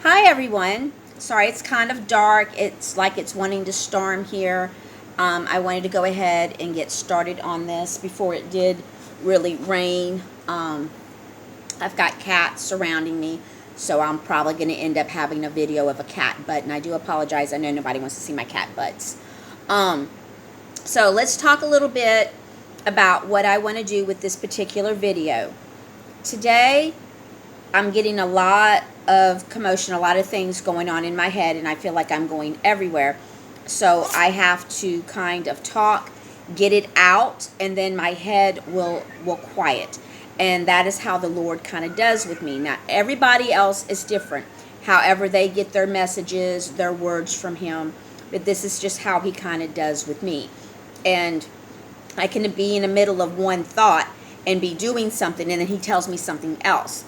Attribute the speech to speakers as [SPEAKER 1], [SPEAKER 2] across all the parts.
[SPEAKER 1] Hi everyone. Sorry, it's kind of dark. It's like it's wanting to storm here. I wanted to go ahead and get started on this before it did really rain. I've got cats surrounding me, so I'm probably going to end up having a video of a cat butt, and I do apologize. I know nobody wants to see my cat butts. Um, so let's talk a little bit about what I want to do with this particular video. Today, I'm getting a lot of commotion, a lot of things going on in my head, and I feel like I'm going everywhere. So I have to kind of talk, get it out, and then my head will quiet. And that is how the Lord kind of does with me. Now, everybody else is different. However, they get their messages, their words from Him. But this is just how He kind of does with me. And I can be in the middle of one thought and be doing something, and then He tells me something else.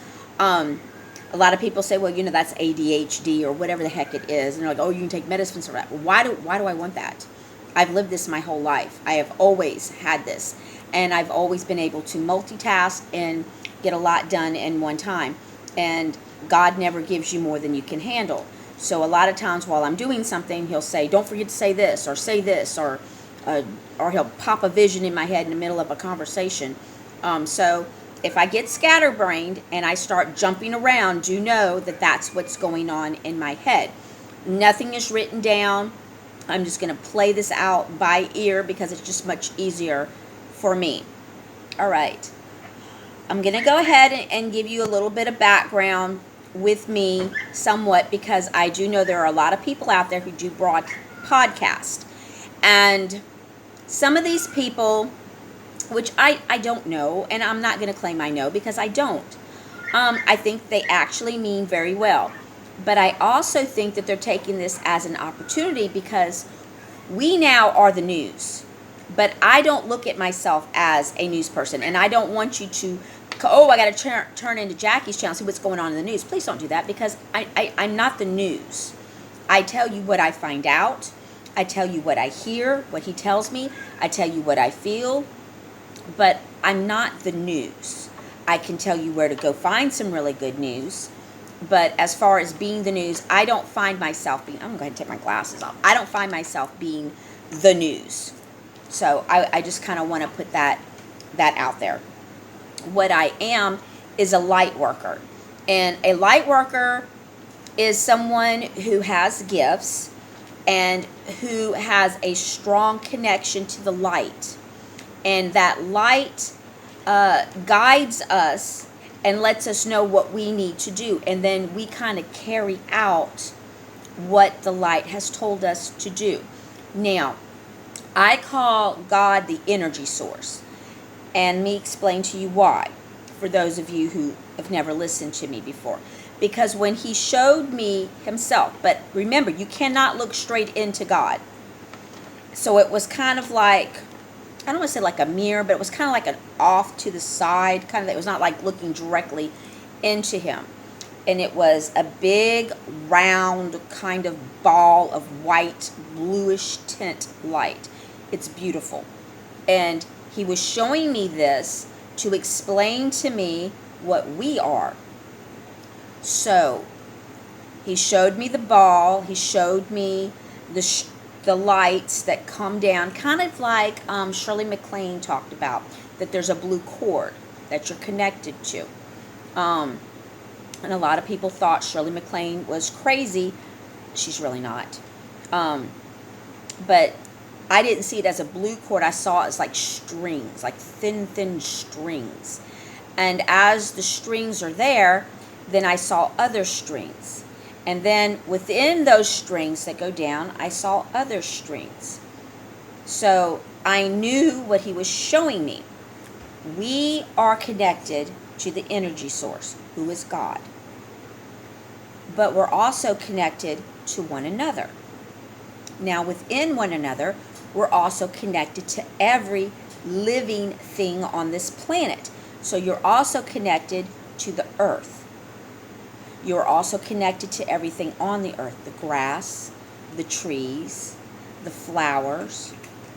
[SPEAKER 1] A lot of people say, well, that's ADHD or whatever the heck it is. And they're like, oh, you can take medicines for that. Well, why do I want that? I've lived this my whole life. I have always had this. And I've always been able to multitask and get a lot done in one time. And God never gives you more than you can handle. So a lot of times while I'm doing something, He'll say, don't forget to say this, or He'll pop a vision in my head in the middle of a conversation. So if I get scatterbrained and I start jumping around, do know that that's what's going on in my head. Nothing is written down. I'm just going to play this out by ear because it's just much easier for me. All right. I'm going to go ahead and give you a little bit of background with me somewhat, because I do know there are a lot of people out there who do broad podcast. And some of these people, which I don't know, and I'm not going to claim I know because I don't. I think they actually mean very well. But I also think that they're taking this as an opportunity because we now are the news. But I don't look at myself as a news person, and I don't want you to, I got to turn into Jackie's channel, see what's going on in the news. Please don't do that, because I'm not the news. I tell you what I find out. I tell you what I hear, what He tells me. I tell you what I feel. But I'm not the news. I can tell you where to go find some really good news. But as far as being the news, I don't find myself being, I'm going to go ahead and take my glasses off. I don't find myself being the news. So I just kind of want to put that out there. What I am is a light worker. And a light worker is someone who has gifts and who has a strong connection to the light. And that light guides us and lets us know what we need to do. And then we kind of carry out what the light has told us to do. Now, I call God the energy source. And let me explain to you why, for those of you who have never listened to me before. Because when He showed me Himself, but remember, you cannot look straight into God. So it was kind of like, I don't want to say like a mirror, but it was kind of like an off to the side, kind of, it was not like looking directly into Him. And it was a big, round kind of ball of white, bluish tint light. It's beautiful. And He was showing me this to explain to me what we are. So He showed me the ball. He showed me the lights that come down, kind of like Shirley MacLaine talked about, that there's a blue cord that you're connected to. And a lot of people thought Shirley MacLaine was crazy. She's really not. But I didn't see it as a blue cord. I saw it as like strings, like thin strings. And as the strings are there, then I saw other strings. And then within those strings that go down, I saw other strings. So I knew what He was showing me. We are connected to the energy source, who is God. But we're also connected to one another. Now, within one another, we're also connected to every living thing on this planet. So you're also connected to the earth. You're also connected to everything on the earth, the grass, the trees, the flowers,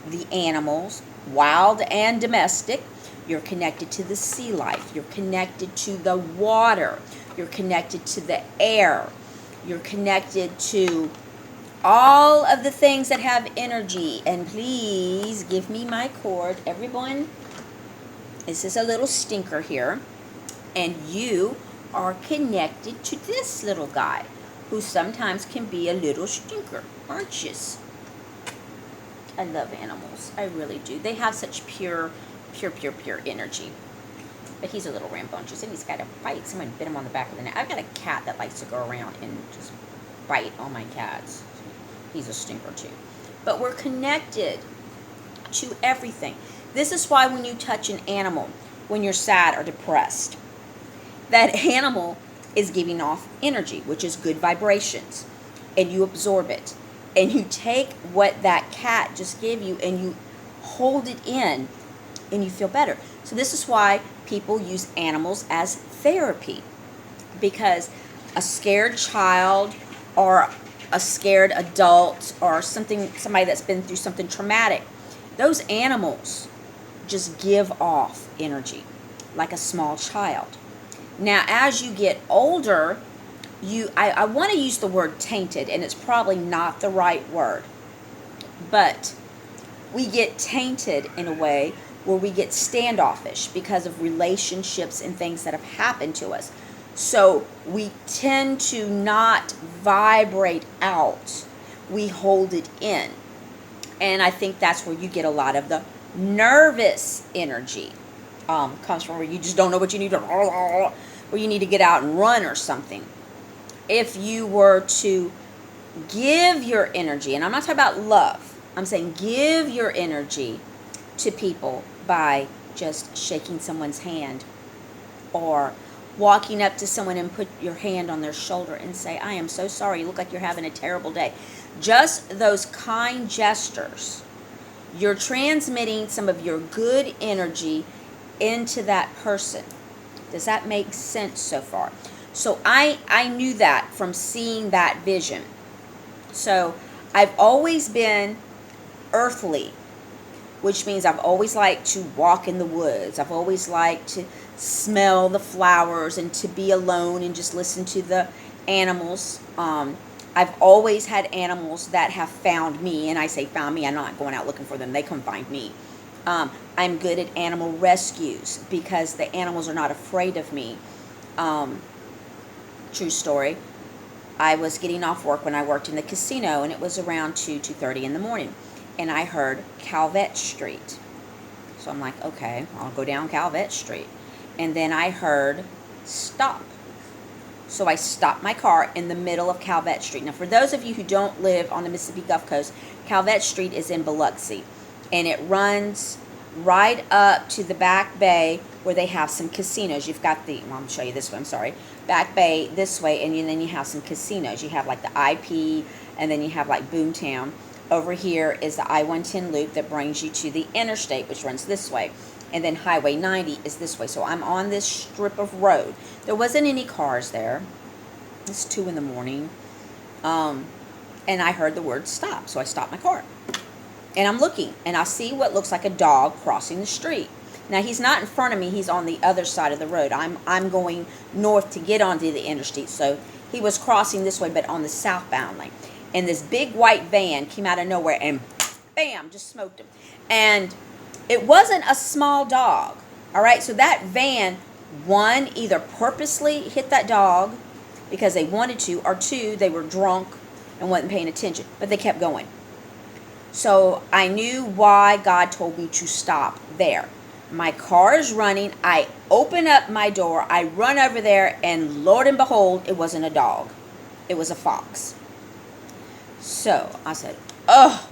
[SPEAKER 1] the animals, wild and domestic. You're connected to the sea life. You're connected to the water. You're connected to the air. You're connected to all of the things that have energy. And please give me my cord. Everyone, this is a little stinker here. And you are connected to this little guy, who sometimes can be a little stinker, aren't you? I love animals. I really do. They have such pure energy. But he's a little rambunctious, and he's got to bite. Someone bit him on the back of the neck. I've got a cat that likes to go around and just bite all my cats. He's a stinker too. But we're connected to everything. This is why when you touch an animal, when you're sad or depressed, that animal is giving off energy, which is good vibrations, and you absorb it. And you take what that cat just gave you and you hold it in, and you feel better. So this is why people use animals as therapy, because a scared child or a scared adult or somebody that's been through something traumatic, those animals just give off energy like a small child. Now, as you get older, I want to use the word tainted, and it's probably not the right word, but we get tainted in a way where we get standoffish because of relationships and things that have happened to us. So we tend to not vibrate out. We hold it in. And I think that's where you get a lot of the nervous energy. Comes from, where you just don't know what you need to, where you need to get out and run or something. If you were to give your energy, and I'm not talking about love, I'm saying give your energy to people by just shaking someone's hand, or walking up to someone and put your hand on their shoulder and say, I am so sorry, you look like you're having a terrible day. Just those kind gestures, you're transmitting some of your good energy into that person. Does that make sense so far? So I knew that from seeing that vision. So I've always been earthly, which means I've always liked to walk in the woods. I've always liked to smell the flowers and to be alone and just listen to the animals. I've always had animals that have found me, and I say found me, I'm not going out looking for them. They come find me. I'm good at animal rescues because the animals are not afraid of me. True story. I was getting off work when I worked in the casino, and it was around 2:30 in the morning, and I heard Calvert Street. So I'm like, okay, I'll go down Calvert Street. And then I heard stop. So I stopped my car in the middle of Calvert Street. Now, for those of you who don't live on the Mississippi Gulf Coast, Calvert Street is in Biloxi, and it runs right up to the back bay where they have some casinos. You've got the, well, I'm going to show you this way, I'm sorry, back bay this way, and then you have some casinos. You have like the IP, and then you have like Boomtown. Over here is the I-110 loop that brings you to the interstate, which runs this way. And then Highway 90 is this way. So I'm on this strip of road. There wasn't any cars there. It's 2 in the morning. And I heard the word stop. So I stopped my car. And I'm looking. And I see what looks like a dog crossing the street. Now, he's not in front of me. He's on the other side of the road. I'm going north to get onto the interstate. So he was crossing this way, but on the southbound lane. And this big white van came out of nowhere and bam, just smoked him. And it wasn't a small dog, all right? So that van, one, either purposely hit that dog because they wanted to, or two, they were drunk and wasn't paying attention, but they kept going. So I knew why God told me to stop there. My car is running. I open up my door. I run over there, and Lord and behold, it wasn't a dog. It was a fox. So I said, oh,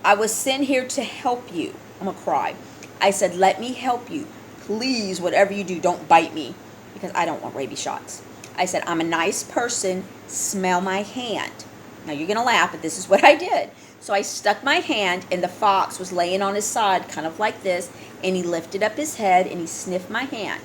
[SPEAKER 1] I was sent here to help you. I'm going to cry. I said, let me help you. Please, whatever you do, don't bite me because I don't want rabies shots. I said, I'm a nice person. Smell my hand. Now, you're going to laugh, but this is what I did. So I stuck my hand, and the fox was laying on his side, kind of like this, and he lifted up his head, and he sniffed my hand.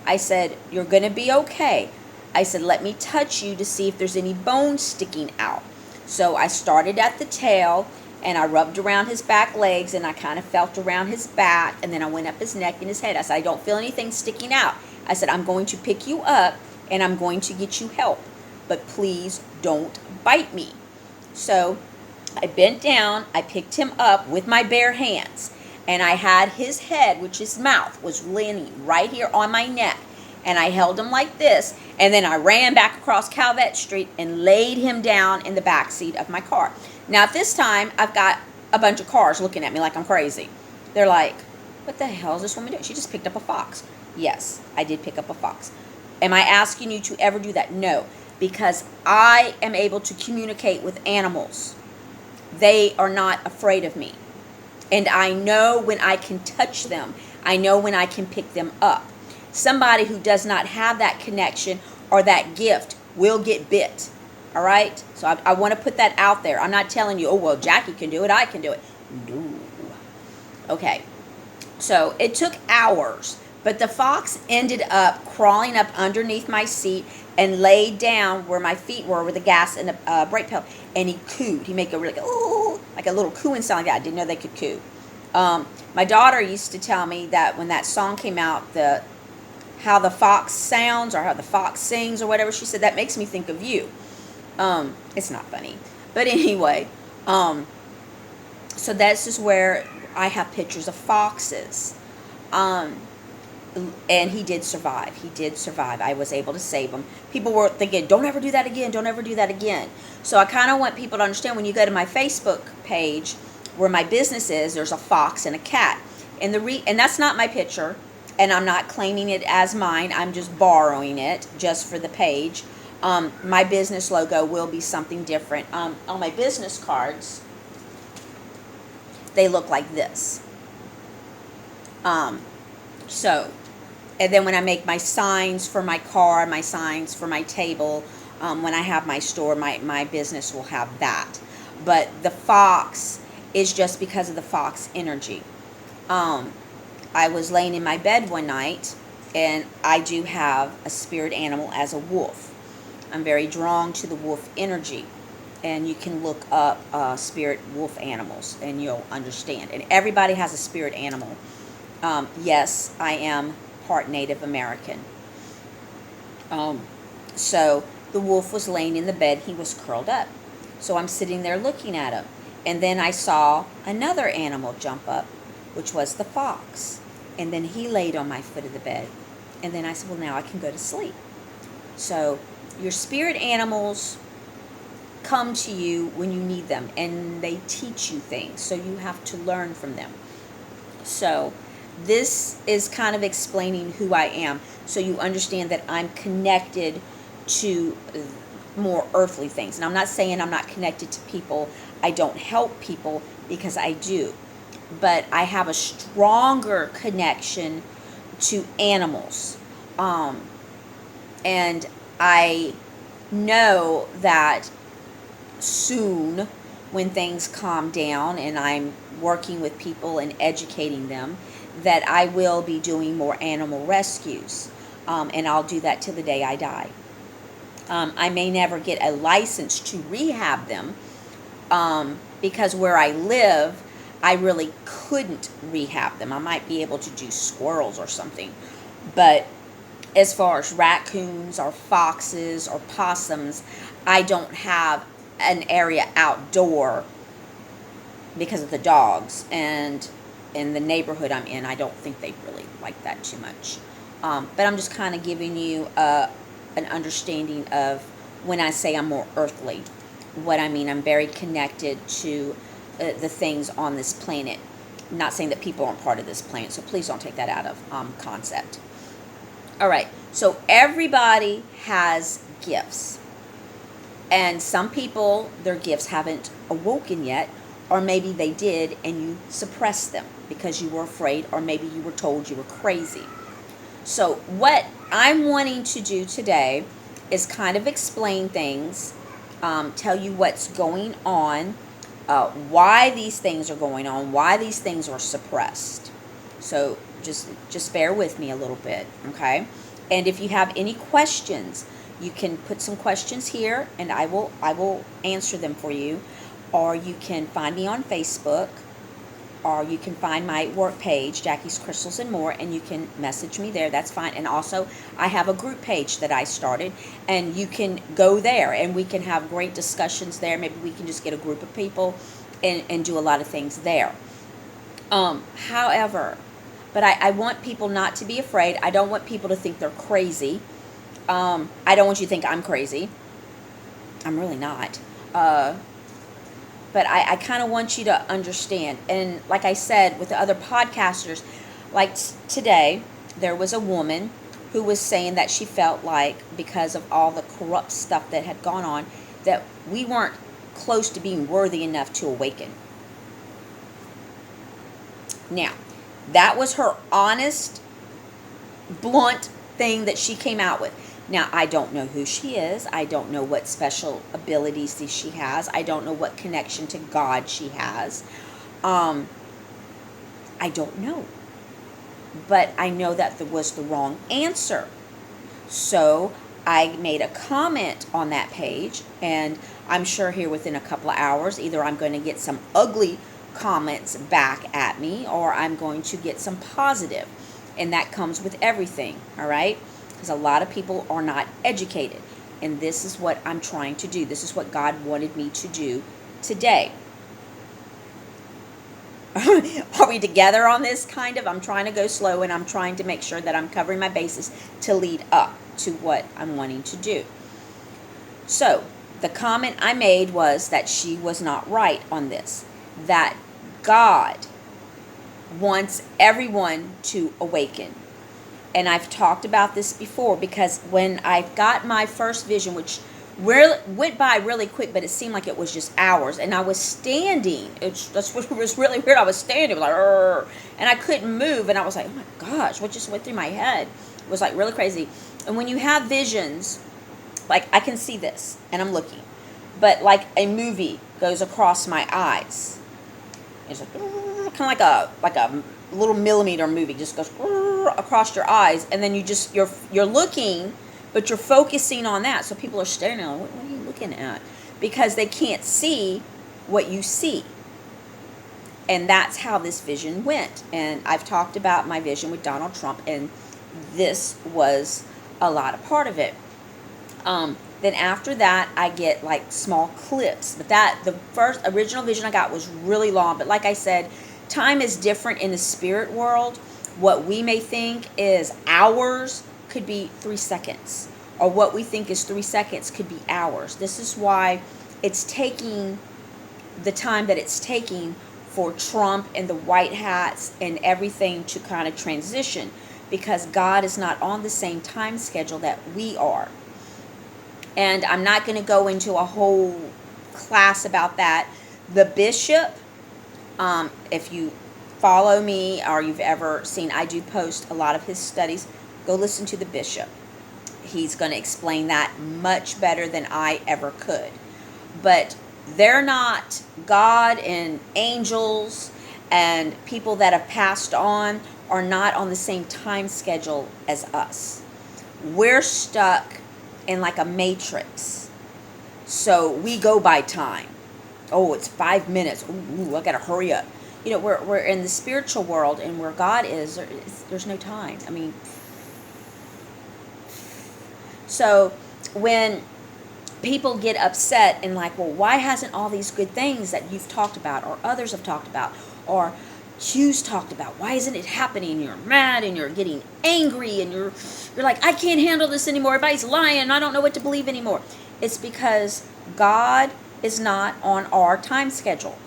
[SPEAKER 1] I said, you're going to be okay. I said, let me touch you to see if there's any bones sticking out. So I started at the tail, and I rubbed around his back legs, and I kind of felt around his back, and then I went up his neck and his head. I said, I don't feel anything sticking out. I said, I'm going to pick you up, and I'm going to get you help. but please don't bite me. So I bent down, I picked him up with my bare hands, and I had his head, which his mouth was leaning right here on my neck, and I held him like this, and then I ran back across Calvert Street and laid him down in the back seat of my car. Now at this time, I've got a bunch of cars looking at me like I'm crazy. They're like, what the hell is this woman doing? She just picked up a fox. Yes, I did pick up a fox. Am I asking you to ever do that? No, because I am able to communicate with animals. They are not afraid of me. And I know when I can touch them. I know when I can pick them up. Somebody who does not have that connection or that gift will get bit. All right? So I want to put that out there. I'm not telling you, oh, well, Jackie can do it. I can do it. No. Okay. So it took hours. But the fox ended up crawling up underneath my seat and laid down where my feet were with the gas and the brake pedal. And he cooed. He made a really, ooh, like a little cooing sound like that. I didn't know they could coo. My daughter used to tell me that when that song came out, how the fox sounds or how the fox sings or whatever, she said, that makes me think of you. It's not funny. But anyway, so this is where I have pictures of foxes. And he did survive. He did survive. I was able to save him. People were thinking, don't ever do that again. Don't ever do that again. So I kind of want people to understand, when you go to my Facebook page where my business is, there's a fox and a cat. And that's not my picture. And I'm not claiming it as mine. I'm just borrowing it just for the page. My business logo will be something different. On my business cards, they look like this. And then when I make my signs for my car, my signs for my table, when I have my store, my business will have that. But the fox is just because of the fox energy. I was laying in my bed one night, and I do have a spirit animal as a wolf. I'm very drawn to the wolf energy. And you can look up spirit wolf animals, and you'll understand. And everybody has a spirit animal. Yes, I am part Native American. So the wolf was laying in the bed. He was curled up. So I'm sitting there looking at him. And then I saw another animal jump up, which was the fox. And then he laid on my foot of the bed. And then I said, well, now I can go to sleep. So your spirit animals come to you when you need them, and they teach you things. So you have to learn from them. So this is kind of explaining who I am, so you understand that I'm connected to more earthly things. And I'm not saying I'm not connected to people. I don't help people, because I do. But I have a stronger connection to animals. And I know that soon, when things calm down and I'm working with people and educating them, that I will be doing more animal rescues. And I'll do that till the day I die. I may never get a license to rehab them, because where I live, I really couldn't rehab them. I might be able to do squirrels or something. But as far as raccoons or foxes or possums, I don't have an area outdoor because of the dogs. And in the neighborhood I'm in, I don't think they really like that too much. But I'm just kind of giving you an understanding of when I say I'm more earthly, what I mean. I'm very connected to the things on this planet. I'm not saying that people aren't part of this planet, so please don't take that out of concept. All right, so everybody has gifts. And some people, their gifts haven't awoken yet, or maybe they did and you suppressed them because you were afraid, or maybe you were told you were crazy. So what I'm wanting to do today is kind of explain things, tell you what's going on, why these things are going on, why these things are suppressed. So just bear with me a little bit, okay? And if you have any questions, you can put some questions here, and I will answer them for you. Or you can find me on Facebook, or you can find my work page, Jackie's Crystals and More, and you can message me there. That's fine. And also, I have a group page that I started, and you can go there, and we can have great discussions there. Maybe we can just get a group of people and do a lot of things there. However, but I want people not to be afraid. I don't want people to think they're crazy. I don't want you to think I'm crazy. I'm really not. But I kind of want you to understand. And like I said, with the other podcasters, like today, there was a woman who was saying that she felt like because of all the corrupt stuff that had gone on, that we weren't close to being worthy enough to awaken. Now, that was her honest, blunt thing that she came out with. Now, I don't know who she is. I don't know what special abilities she has. I don't know what connection to God she has. I don't know. But I know that there was the wrong answer. So I made a comment on that page, and I'm sure here within a couple of hours, either I'm going to get some ugly comments back at me, or I'm going to get some positive. And that comes with everything, all right? Because a lot of people are not educated. And this is what I'm trying to do. This is what God wanted me to do today. Are we together on this kind of? I'm trying to go slow, and I'm trying to make sure that I'm covering my bases to lead up to what I'm wanting to do. So, the comment I made was that she was not right on this. That God wants everyone to awaken. And I've talked about this before, because when I got my first vision, which went by really quick, but it seemed like it was just hours, and I was standing. That's what was really weird. I was standing, it was like, "Arr," and I couldn't move, and I was like, oh my gosh, what just went through my head? It was like really crazy. And when you have visions, like I can see this, and I'm looking, but like a movie goes across my eyes. It's like kind of like a little millimeter movie just goes across your eyes, and then you're looking, but you're focusing on that. So people are staring at, what are you looking at? Because they can't see what you see. And that's how this vision went. And I've talked about my vision with Donald Trump, and this was a lot of part of it. Then after that, I get like small clips. But the first original vision I got was really long. But like I said, time is different in the spirit world. What we may think is hours could be 3 seconds. Or what we think is 3 seconds could be hours. This is why it's taking the time that it's taking for Trump and the white hats and everything to kind of transition. Because God is not on the same time schedule that we are. And I'm not going to go into a whole class about that. The bishop, if you follow me or you've ever seen, I do post a lot of his studies, go listen to the bishop. He's going to explain that much better than I ever could. But they're not, God and angels and people that have passed on are not on the same time schedule as us. We're stuck in like a matrix. So we go by time. Oh, it's 5 minutes. Ooh, I gotta hurry up. You know, we're in the spiritual world, and where God is, there's no time. I mean, so when people get upset and like, well, why hasn't all these good things that you've talked about, or others have talked about, or Hugh's talked about, why isn't it happening? And you're mad and you're getting angry and you're like, I can't handle this anymore. Everybody's lying. I don't know what to believe anymore. It's because God is not on our time schedule.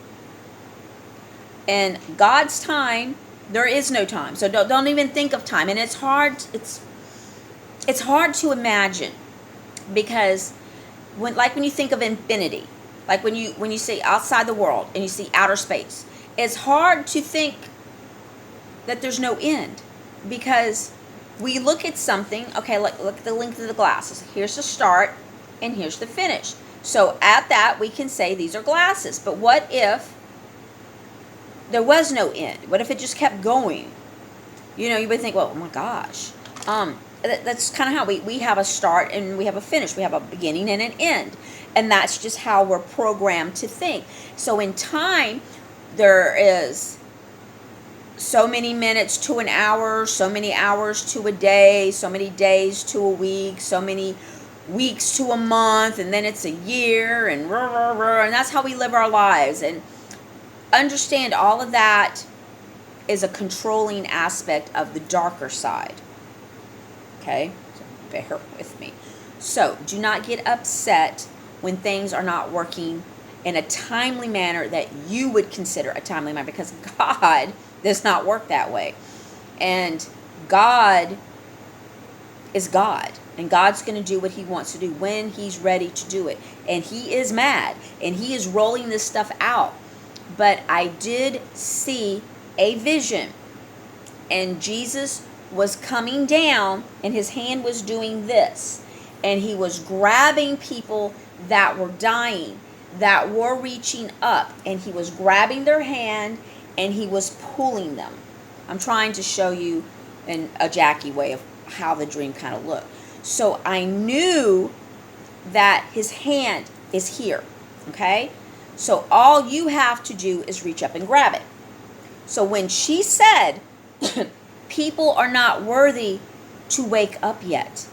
[SPEAKER 1] And God's time, there is no time. So don't even think of time. And it's hard to imagine, because when you think of infinity, like when you see outside the world and you see outer space, it's hard to think that there's no end, because we look at something, okay, look at the length of the glasses. Here's the start and here's the finish. So at that, we can say these are glasses. But what if there was no end? What if it just kept going? You know, you would think, well, oh my gosh. That's kind of how we have a start and we have a finish. We have a beginning and an end. And that's just how we're programmed to think. So in time, there is so many minutes to an hour, so many hours to a day, so many days to a week, so many weeks to a month, and then it's a year, and rah, rah, rah, and that's how we live our lives. And understand all of that is a controlling aspect of the darker side. Okay? So bear with me. So do not get upset when things are not working in a timely manner that you would consider a timely manner, because God does not work that way. And God is God. And God's going to do what he wants to do when he's ready to do it. And he is mad. And he is rolling this stuff out. But I did see a vision. And Jesus was coming down, and his hand was doing this. And he was grabbing people that were dying, that were reaching up. And he was grabbing their hand, and he was pulling them. I'm trying to show you in a Jackie way of how the dream kind of looked. So I knew that his hand is here. Okay? So all you have to do is reach up and grab it. So when she said, people are not worthy to wake up yet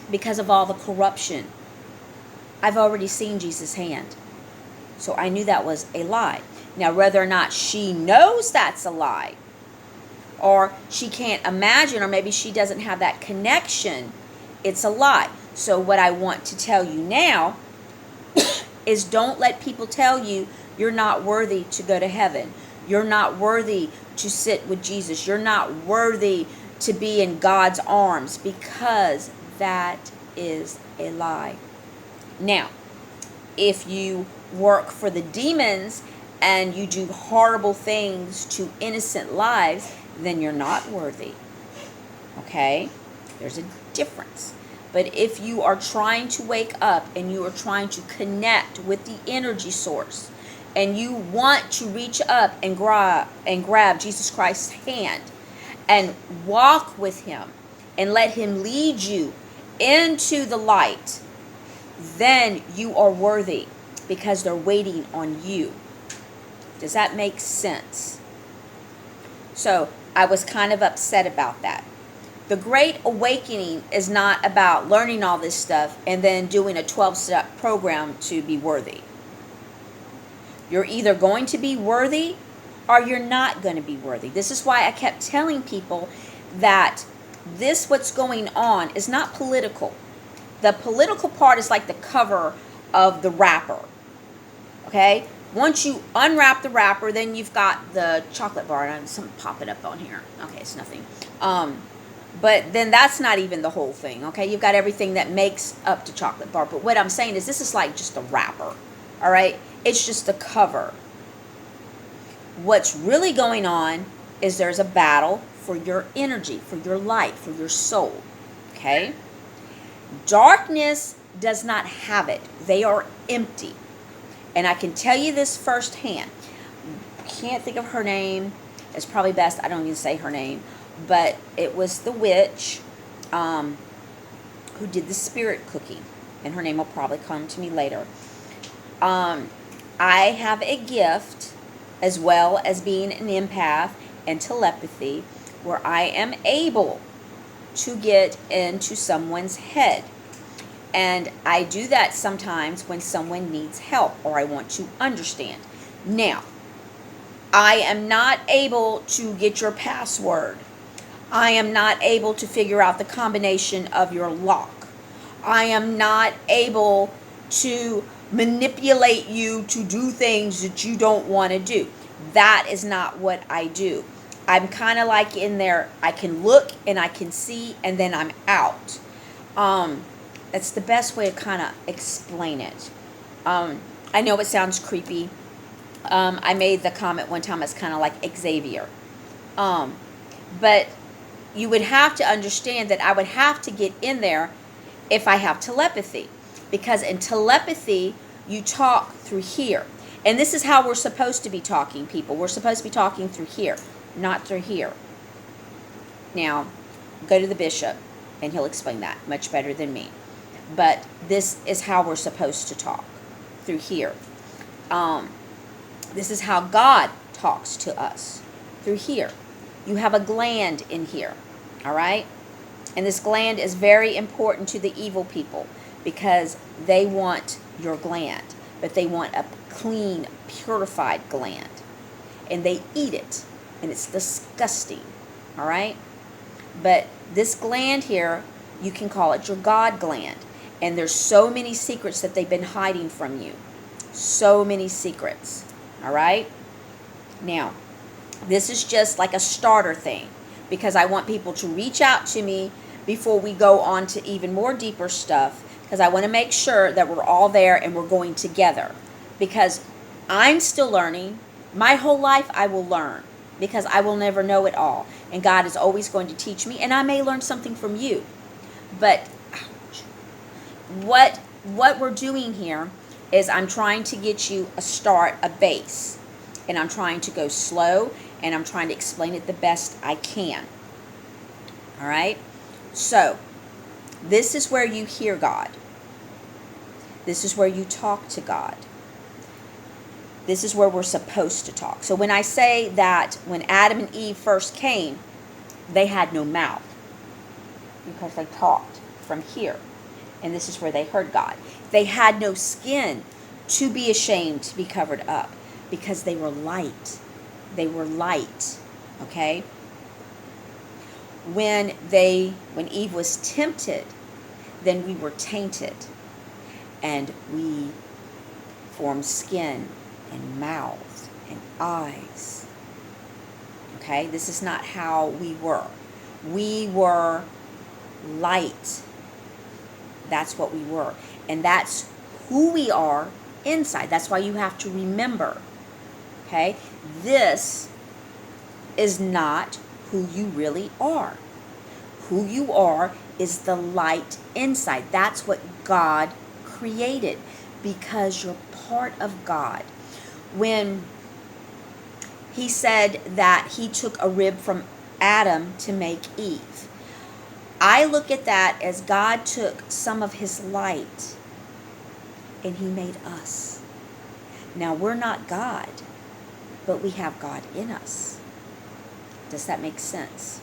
[SPEAKER 1] because of all the corruption, I've already seen Jesus' hand. So I knew that was a lie. Now, whether or not she knows that's a lie, or she can't imagine, or maybe she doesn't have that connection, it's a lie. So what I want to tell you now is, don't let people tell you you're not worthy to go to heaven. You're not worthy to sit with Jesus. You're not worthy to be in God's arms, because that is a lie. Now, if you work for the demons and you do horrible things to innocent lives, then you're not worthy. Okay? There's a difference. But if you are trying to wake up and you are trying to connect with the energy source, and you want to reach up and grab Jesus Christ's hand and walk with him and let him lead you into the light, then you are worthy, because they're waiting on you. Does that make sense? So I was kind of upset about that. The Great Awakening is not about learning all this stuff and then doing a 12-step program to be worthy. You're either going to be worthy or you're not going to be worthy. This is why I kept telling people that what's going on is not political. The political part is like the cover of the wrapper. Okay? Once you unwrap the wrapper, then you've got the chocolate bar. And something popping up on here. Okay, it's nothing. But then that's not even the whole thing. Okay? You've got everything that makes up the chocolate bar. But what I'm saying is, this is like just a wrapper. All right? It's just the cover. What's really going on is there's a battle for your energy, for your light, for your soul. Okay? Darkness does not have it. They are empty. And I can tell you this firsthand. I can't think of her name. It's probably best I don't even say her name. But it was the witch who did the spirit cooking. And her name will probably come to me later. I have a gift, as well as being an empath and telepathy, where I am able to get into someone's head. And I do that sometimes when someone needs help or I want to understand. Now, I am not able to get your password. I am not able to figure out the combination of your lock. I am not able to manipulate you to do things that you don't want to do. That is not what I do. I'm kind of like in there, I can look and I can see, and then I'm out. That's the best way to kind of explain it. I know it sounds creepy. I made the comment one time, it's kind of like Xavier. But you would have to understand that I would have to get in there if I have telepathy. Because in telepathy, you talk through here. And this is how we're supposed to be talking, people. We're supposed to be talking through here, not through here. Now, go to the bishop, and he'll explain that much better than me. But this is how we're supposed to talk, through here. This is how God talks to us, through here. You have a gland in here, all right? And this gland is very important to the evil people because they want your gland, but they want a clean, purified gland. And they eat it, and it's disgusting, all right? But this gland here, you can call it your God gland. And there's so many secrets that they've been hiding from you. So many secrets, all right? Now, this is just like a starter thing because I want people to reach out to me before we go on to even more deeper stuff, because I want to make sure that we're all there and we're going together, because I'm still learning. My whole life I will learn because I will never know it all, and God is always going to teach me, and I may learn something from you. But what we're doing here is I'm trying to get you a start, a base, and I'm trying to go slow, and I'm trying to explain it the best I can. All right? So, this is where you hear God. This is where you talk to God. This is where we're supposed to talk. So when I say that when Adam and Eve first came, they had no mouth because they talked from here. And this is where they heard God. They had no skin to be ashamed to be covered up because they were light. They were light. Okay? When Eve was tempted, then we were tainted. And we formed skin and mouth and eyes. Okay? This is not how we were. We were light. That's what we were. And that's who we are inside. That's why you have to remember. Okay? This is not who you really are. Who you are is the light inside. That's what God created because you're part of God. When he said that he took a rib from Adam to make Eve, I look at that as God took some of his light and he made us. Now, we're not God, but we have God in us. Does that make sense?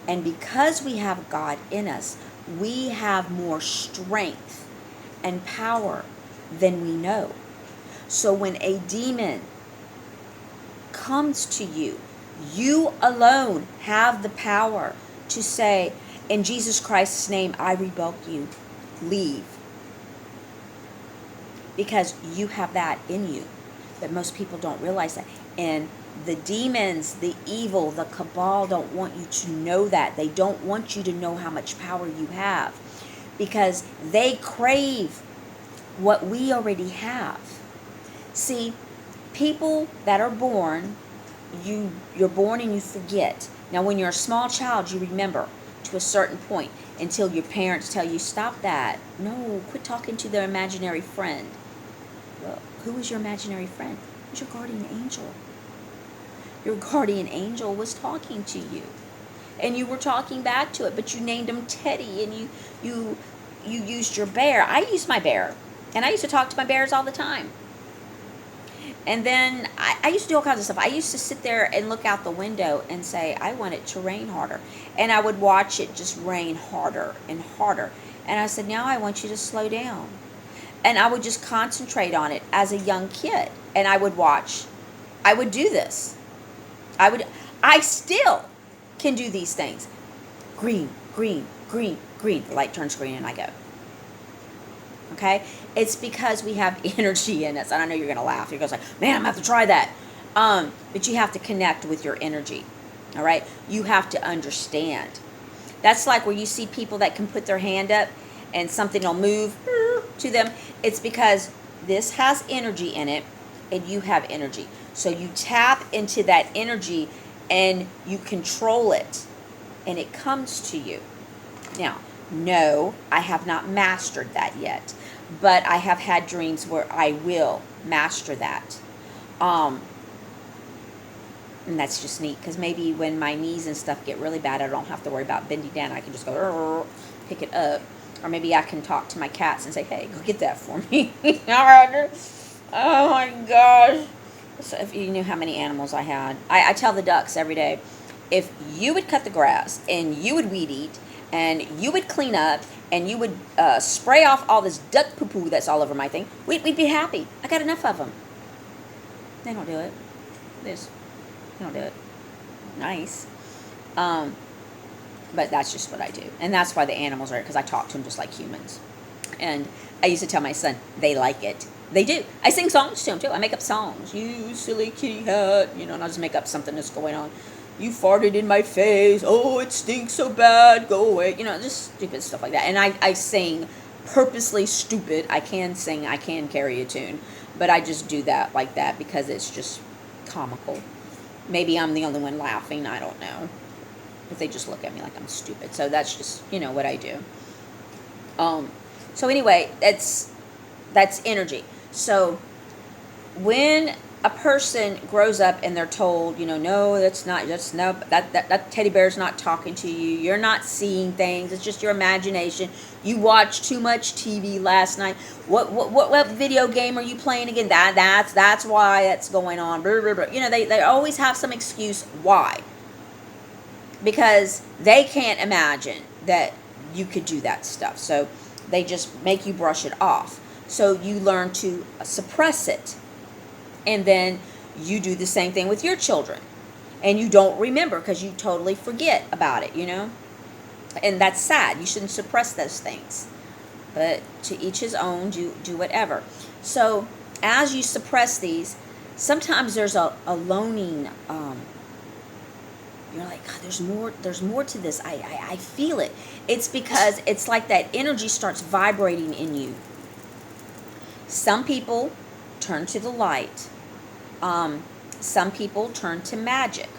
[SPEAKER 1] And because we have God in us, we have more strength and power than we know. So when a demon comes to you, you alone have the power to say, in Jesus Christ's name, I rebuke you. Leave. Because you have that in you. But most people don't realize that. And the demons, the evil, the cabal don't want you to know that. They don't want you to know how much power you have. Because they crave what we already have. See, people that are born, you're born and you forget. Now, when you're a small child, you remember to a certain point until your parents tell you, stop that. No, quit talking to their imaginary friend. Well, who is your imaginary friend? Who's your guardian angel? Your guardian angel was talking to you. And you were talking back to it, but you named him Teddy, and you used your bear. I used my bear. And I used to talk to my bears all the time. And then I used to do all kinds of stuff. I used to sit there and look out the window and say, I want it to rain harder. And I would watch it just rain harder and harder. And I said, now I want you to slow down. And I would just concentrate on it as a young kid. And I would watch. I would do this. I still can do these things. Green, green, green, green. The light turns green and I go. Okay? It's because we have energy in us. And I know you're going to laugh. You're going to say, man, I'm going to have to try that. But you have to connect with your energy. All right? You have to understand. That's like where you see people that can put their hand up and something will move to them. It's because this has energy in it and you have energy. So you tap into that energy and you control it. And it comes to you. Now, no, I have not mastered that yet. But I have had dreams where I will master that. And that's just neat. Because maybe when my knees and stuff get really bad, I don't have to worry about bending down. I can just go, pick it up. Or maybe I can talk to my cats and say, hey, go get that for me. Oh my gosh. So if you knew how many animals I had. I tell the ducks every day, if you would cut the grass and you would weed eat and you would clean up and you would spray off all this duck poo-poo that's all over my thing, we'd be happy. I got enough of them. They don't do it. They don't do it. Nice. But that's just what I do. And that's why the animals are, because I talk to them just like humans. And I used to tell my son, they like it. They do. I sing songs to them, too. I make up songs. You silly kitty hat. And I'll just make up something that's going on. You farted in my face. Oh, it stinks so bad. Go away. Just stupid stuff like that. And I sing purposely stupid. I can sing. I can carry a tune. But I just do that like that because it's just comical. Maybe I'm the only one laughing. I don't know. But they just look at me like I'm stupid. So that's just, what I do. So anyway, that's energy. So when a person grows up and they're told, no, that teddy bear's not talking to you. You're not seeing things. It's just your imagination. You watched too much TV last night. What video game are you playing again? That's why it's going on. Blah, blah, blah. They always have some excuse why. Because they can't imagine that you could do that stuff. So they just make you brush it off. So you learn to suppress it. And then you do the same thing with your children. And you don't remember because you totally forget about it, And that's sad. You shouldn't suppress those things. But to each his own, do whatever. So as you suppress these, sometimes there's a loaning. You're like, God, there's more to this. I feel it. It's because it's like that energy starts vibrating in you. Some people turn to the light. Some people turn to magic.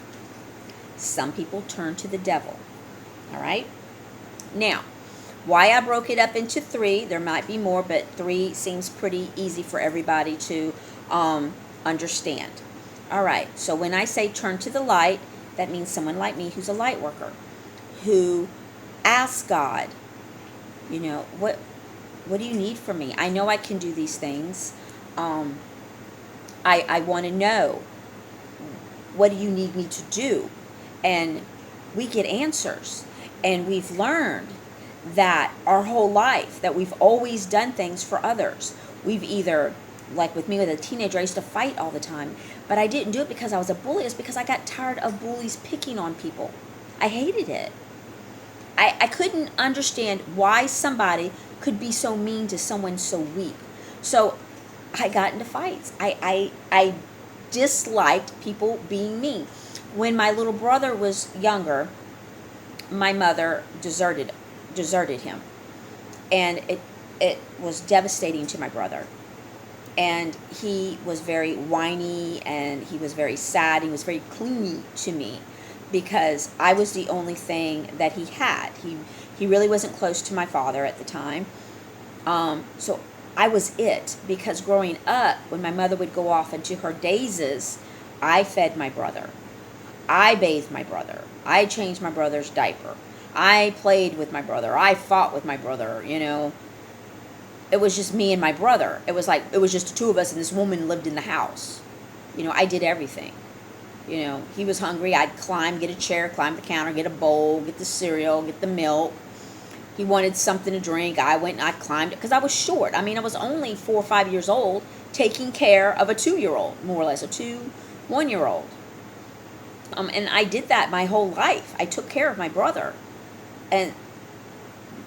[SPEAKER 1] Some people turn to the devil. All right? Now, why I broke it up into 3, there might be more, but 3 seems pretty easy for everybody to understand. All right, so when I say turn to the light, that means someone like me who's a light worker, who asks God, what do you need from me? I know I can do these things. I want to know, what do you need me to do? And we get answers. And we've learned that our whole life, that we've always done things for others. We've either, like with me with a teenager, I used to fight all the time. But I didn't do it because I was a bully. It's because I got tired of bullies picking on people. I hated it. I couldn't understand why somebody could be so mean to someone so weak. So I got into fights. I disliked people being mean. When my little brother was younger, my mother deserted him. And it was devastating to my brother. And he was very whiny and he was very sad. He was very clingy to me because I was the only thing that he had. He really wasn't close to my father at the time. So I was it, because growing up, when my mother would go off into her dazes, I fed my brother. I bathed my brother. I changed my brother's diaper. I played with my brother. I fought with my brother, It was just me and my brother. It was just the two of us, and this woman lived in the house. I did everything. He was hungry. I'd climb, get a chair, climb the counter, get a bowl, get the cereal, get the milk. He wanted something to drink. I went and I climbed it because I was short. I was only 4 or 5 years old, taking care of a 2-year-old, more or less, a 1-year-old. And I did that my whole life. I took care of my brother. And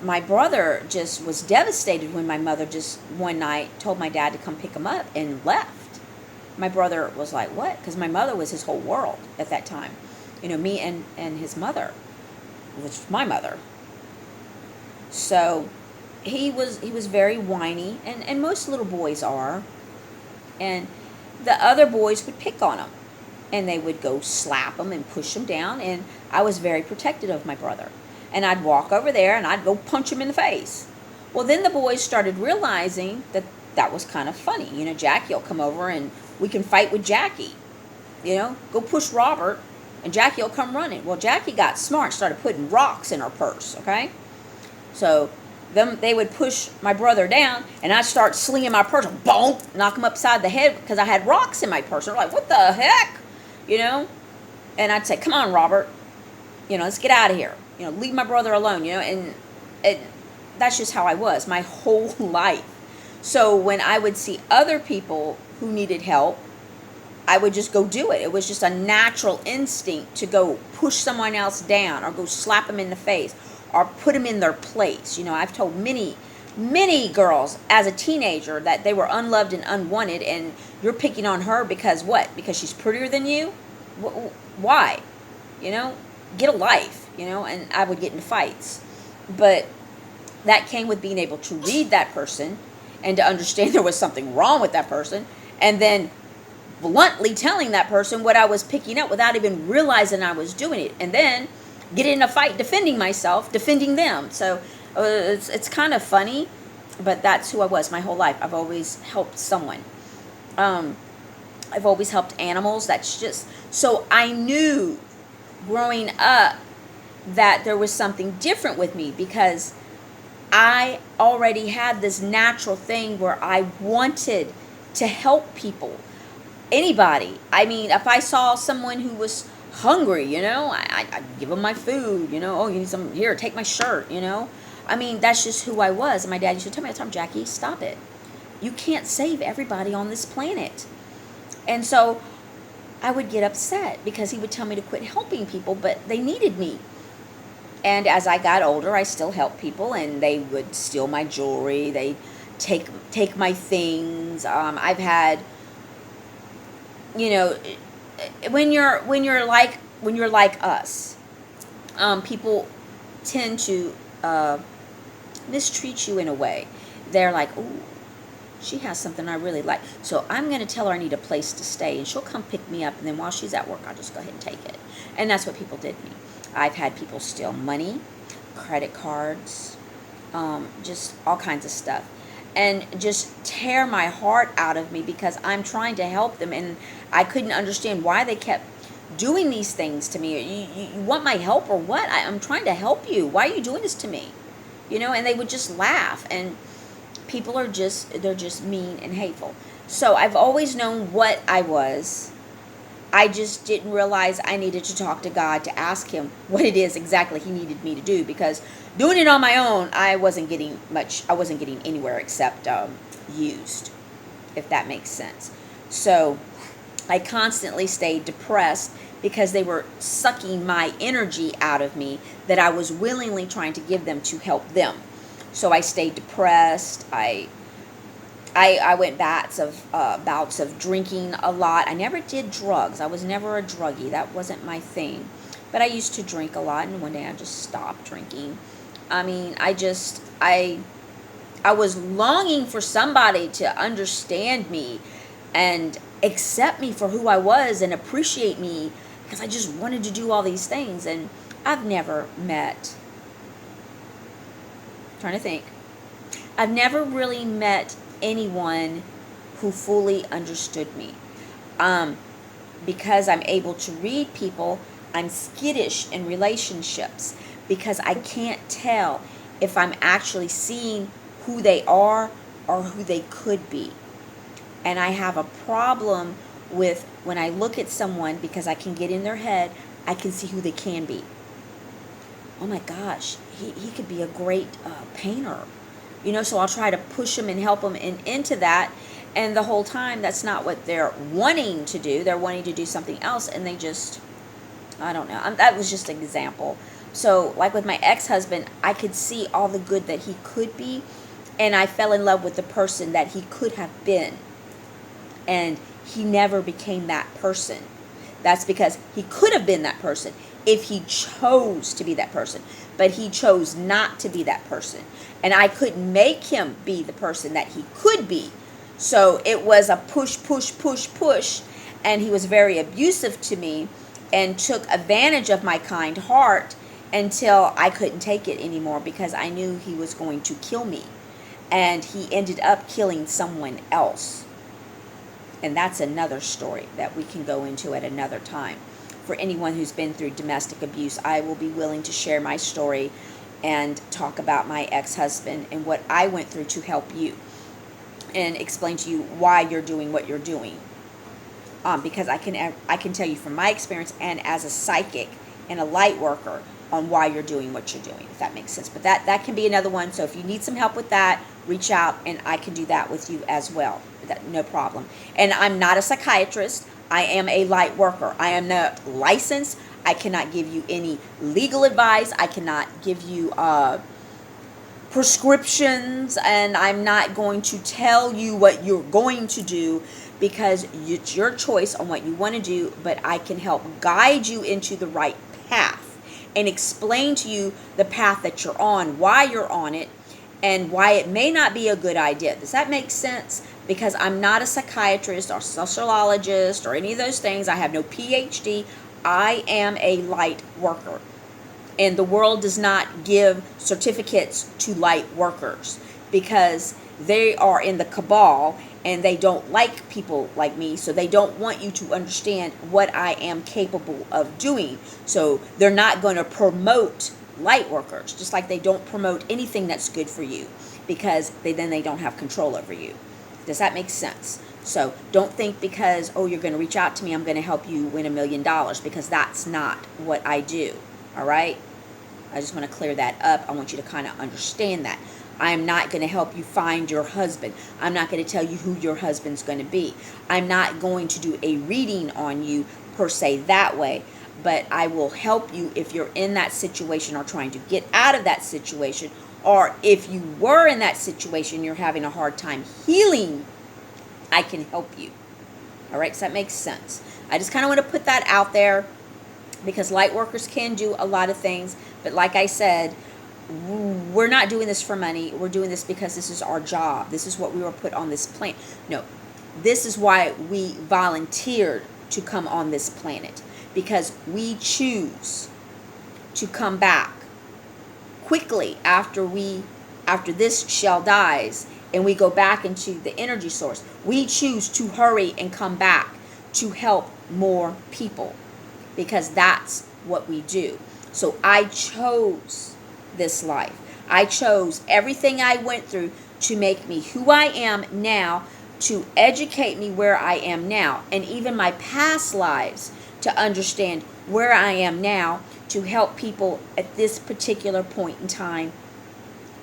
[SPEAKER 1] my brother just was devastated when my mother just one night told my dad to come pick him up and left. My brother was like, what? Because my mother was his whole world at that time. Me and his mother, which was my mother. So he was very whiny, and most little boys are. And the other boys would pick on him. And they would go slap him and push him down. And I was very protective of my brother. And I'd walk over there and I'd go punch him in the face. Well, then the boys started realizing that was kind of funny. Jackie will come over and we can fight with Jackie. Go push Robert and Jackie will come running. Well, Jackie got smart, started putting rocks in her purse, okay? So they would push my brother down, and I'd start slinging my purse, bonk, knock him upside the head because I had rocks in my purse. They're like, what the heck? And I'd say, come on, Robert. Let's get out of here. Leave my brother alone. And it, that's just how I was my whole life. So when I would see other people who needed help, I would just go do it. It was just a natural instinct to go push someone else down or go slap them in the face or put them in their place. I've told many girls as a teenager that they were unloved and unwanted, and you're picking on her because what? Because she's prettier than you? Why? Get a life, and I would get into fights. But that came with being able to read that person and to understand there was something wrong with that person, and then bluntly telling that person what I was picking up without even realizing I was doing it, and then get in a fight defending myself, defending them. So it's kind of funny, but that's who I was my whole life. I've always helped someone. I've always helped animals. That's just, so I knew growing up that there was something different with me, because I already had this natural thing where I wanted to help people. Anybody. I mean, if I saw someone who was hungry, I'd give them my food, oh, you need some, here, take my shirt, I mean, that's just who I was. And my dad used to tell me all the time, Jackie, stop it. You can't save everybody on this planet. And so I would get upset because he would tell me to quit helping people, but they needed me. And as I got older, I still helped people, and they would steal my jewelry. They take my things. I've had, when you're like us, people tend to mistreat you in a way. They're like, "Ooh, she has something I really like, so I'm going to tell her I need a place to stay, and she'll come pick me up, and then while she's at work, I'll just go ahead and take it." And that's what people did to me. I've had people steal money, credit cards, just all kinds of stuff, and just tear my heart out of me because I'm trying to help them, and I couldn't understand why they kept doing these things to me. You want my help or what? I'm trying to help you. Why are you doing this to me? And they would just laugh, and people they're just mean and hateful. So I've always known what I was. I just didn't realize I needed to talk to God to ask him what it is exactly he needed me to do, because doing it on my own, I wasn't getting anywhere except used, if that makes sense. So I constantly stayed depressed because they were sucking my energy out of me that I was willingly trying to give them to help them. So I stayed depressed. I went bouts of drinking a lot. I never did drugs. I was never a druggie. That wasn't my thing. But I used to drink a lot, and one day I just stopped drinking. I mean, I was longing for somebody to understand me and accept me for who I was and appreciate me, because I just wanted to do all these things. And I've never really met anyone who fully understood me. Because I'm able to read people, I'm skittish in relationships because I can't tell if I'm actually seeing who they are or who they could be. And I have a problem with when I look at someone, because I can get in their head, I can see who they can be. Oh my gosh, he could be a great painter. So I'll try to push them and help them into that. And the whole time, that's not what they're wanting to do. They're wanting to do something else, and they just, I don't know. That was just an example. So, like with my ex-husband, I could see all the good that he could be, and I fell in love with the person that he could have been. And he never became that person. That's because he could have been that person if he chose to be that person. But he chose not to be that person. And I couldn't make him be the person that he could be. So it was a push, push, push, push. And he was very abusive to me and took advantage of my kind heart until I couldn't take it anymore, because I knew he was going to kill me. And he ended up killing someone else. And that's another story that we can go into at another time. For anyone who's been through domestic abuse, I will be willing to share my story and talk about my ex-husband and what I went through to help you, and explain to you why you're doing what you're doing. Because I can tell you from my experience, and as a psychic, and a light worker on why you're doing what you're doing, if that makes sense. But that can be another one. So if you need some help with that, reach out and I can do that with you as well. No problem. And I'm not a psychiatrist. I am a light worker. I am not licensed. I cannot give you any legal advice. I cannot give you prescriptions, and I'm not going to tell you what you're going to do, because it's your choice on what you want to do, but I can help guide you into the right path and explain to you the path that you're on, why you're on it, and why it may not be a good idea. Does that make sense? Because I'm not a psychiatrist or sociologist or any of those things. I have no PhD. I am a light worker. And the world does not give certificates to light workers because they are in the cabal and they don't like people like me, so they don't want you to understand what I am capable of doing. So they're not going to promote light workers, just like they don't promote anything that's good for you, because then they don't have control over you. Does that make sense? So don't think because, oh, you're going to reach out to me, I'm going to help you win $1 million, because that's not what I do. All right? I just want to clear that up. I want you to kind of understand that. I am not going to help you find your husband. I'm not going to tell you who your husband's going to be. I'm not going to do a reading on you per se that way, but I will help you if you're in that situation or trying to get out of that situation, or if you were in that situation, you're having a hard time healing, I can help you. All right, so that makes sense. I just kind of want to put that out there because light workers can do a lot of things, but like I said, we're not doing this for money. We're doing this because this is our job. This is what we were put on this planet. No, this is why we volunteered to come on this planet, because we choose to come back quickly after this shell dies and we go back into the energy source. We choose to hurry and come back to help more people, because that's what we do. So I chose this life. I chose everything I went through to make me who I am now, to educate me where I am now, and even my past lives to understand where I am now, to help people at this particular point in time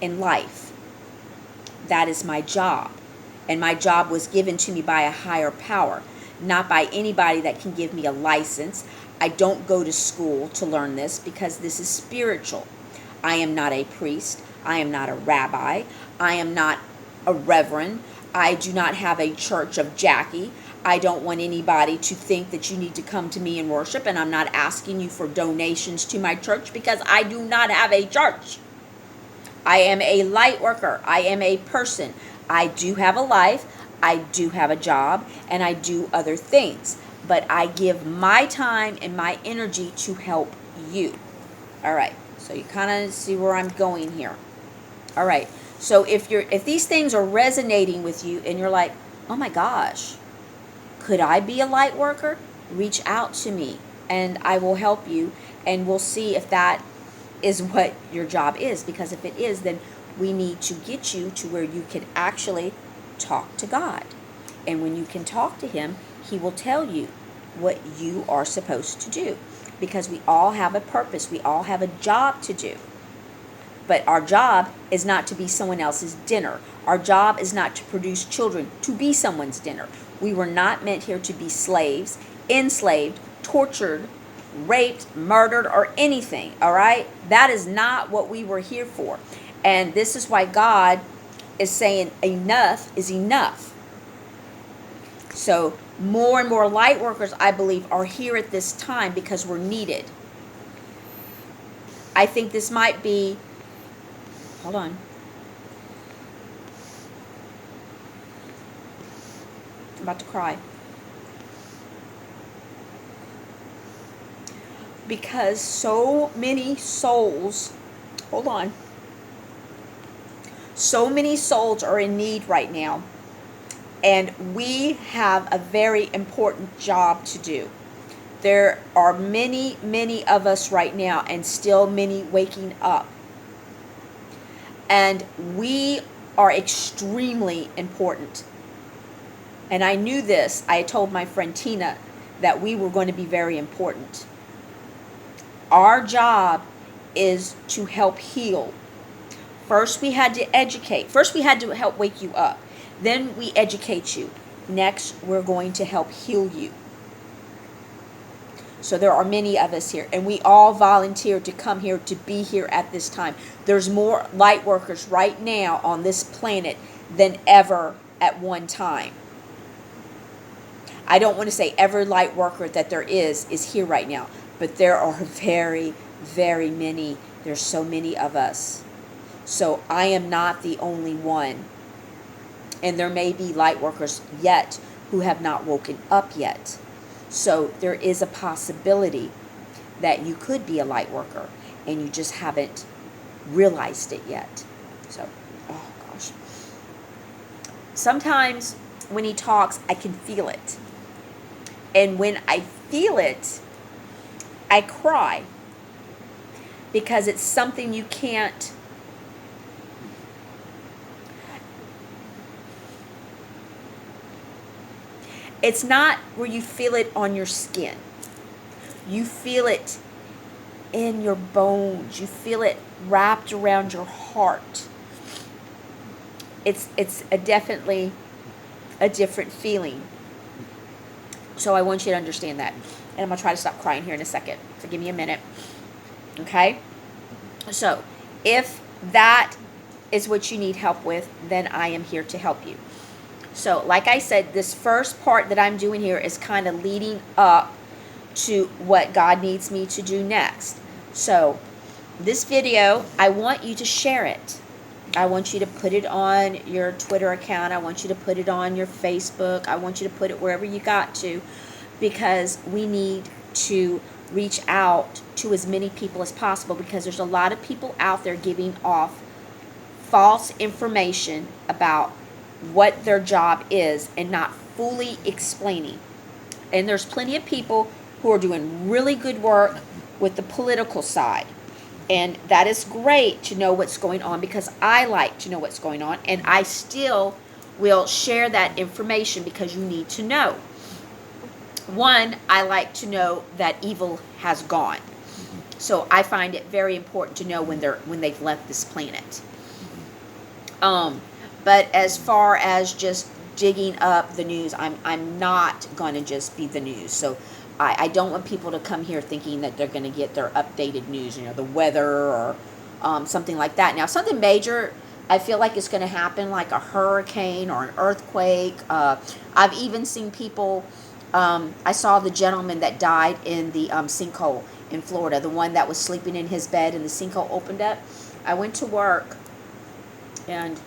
[SPEAKER 1] in life. That is my job. And my job was given to me by a higher power, not by anybody that can give me a license. I don't go to school to learn this, because this is spiritual. I am not a priest. I am not a rabbi. I am not a reverend. I do not have a church of Jackie. I don't want anybody to think that you need to come to me and worship, and I'm not asking you for donations to my church, because I do not have a church. I am a light worker. I am a person. I do have a life. I do have a job, and I do other things. But I give my time and my energy to help you. All right. So you kind of see where I'm going here. All right. So if these things are resonating with you and you're like, oh my gosh, could I be a light worker? Reach out to me and I will help you, and we'll see if that is what your job is. Because if it is, then we need to get you to where you can actually talk to God. And when you can talk to Him, He will tell you what you are supposed to do. Because we all have a purpose. We all have a job to do. But our job is not to be someone else's dinner. Our job is not to produce children to be someone's dinner. We were not meant here to be slaves, enslaved, tortured, raped, murdered, or anything. All right? That is not what we were here for. And this is why God is saying enough is enough. So more and more light workers, I believe, are here at this time because we're needed. I think this might be, hold on. I'm about to cry. Because so many souls, hold on. So many souls are in need right now. And we have a very important job to do. There are many, many of us right now, and still many waking up. And we are extremely important. And I knew this. I told my friend Tina that we were going to be very important. Our job is to help heal. First, we had to educate. First, we had to help wake you up. Then we educate you. Next, we're going to help heal you. So there are many of us here, and we all volunteered to come here, to be here at this time. There's more light workers right now on this planet than ever at one time. I don't want to say every light worker that there is here right now, but there are very, very many. There's so many of us. So I am not the only one. And there may be light workers yet who have not woken up yet. So there is a possibility that you could be a light worker and you just haven't realized it yet. So, oh gosh. Sometimes when he talks, I can feel it. And when I feel it, I cry. Because it's something you can't. It's not where you feel it on your skin. You feel it in your bones. You feel it wrapped around your heart. It's definitely a different feeling. So I want you to understand that. And I'm going to try to stop crying here in a second. So give me a minute. Okay? So if that is what you need help with, then I am here to help you. So, like I said, this first part that I'm doing here is kind of leading up to what God needs me to do next. So, this video, I want you to share it. I want you to put it on your Twitter account. I want you to put it on your Facebook. I want you to put it wherever you got to, because we need to reach out to as many people as possible, because there's a lot of people out there giving off false information about what their job is and not fully explaining. And there's plenty of people who are doing really good work with the political side. And that is great to know what's going on, because I like to know what's going on, and I still will share that information because you need to know. One, I like to know that evil has gone. So I find it very important to know when they've left this planet. But as far as just digging up the news, I'm not going to just be the news. So I don't want people to come here thinking that they're going to get their updated news, the weather or something like that. Now, something major, I feel like it's going to happen, like a hurricane or an earthquake. I've even seen people, I saw the gentleman that died in the sinkhole in Florida, the one that was sleeping in his bed and the sinkhole opened up. I went to work and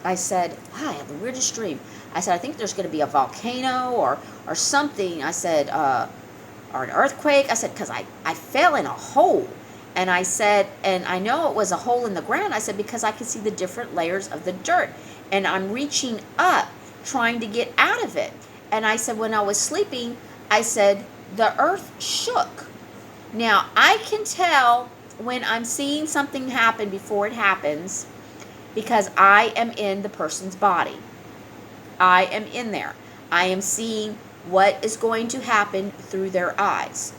[SPEAKER 1] I said, I have the weirdest dream. I said, I think there's going to be a volcano or something. I said, or an earthquake. I said, because I fell in a hole. And I said, and I know it was a hole in the ground. I said, because I could see the different layers of the dirt. And I'm reaching up, trying to get out of it. And I said, when I was sleeping, I said, the earth shook. Now, I can tell when I'm seeing something happen before it happens, because I am in the person's body. I am in there. I am seeing what is going to happen through their eyes.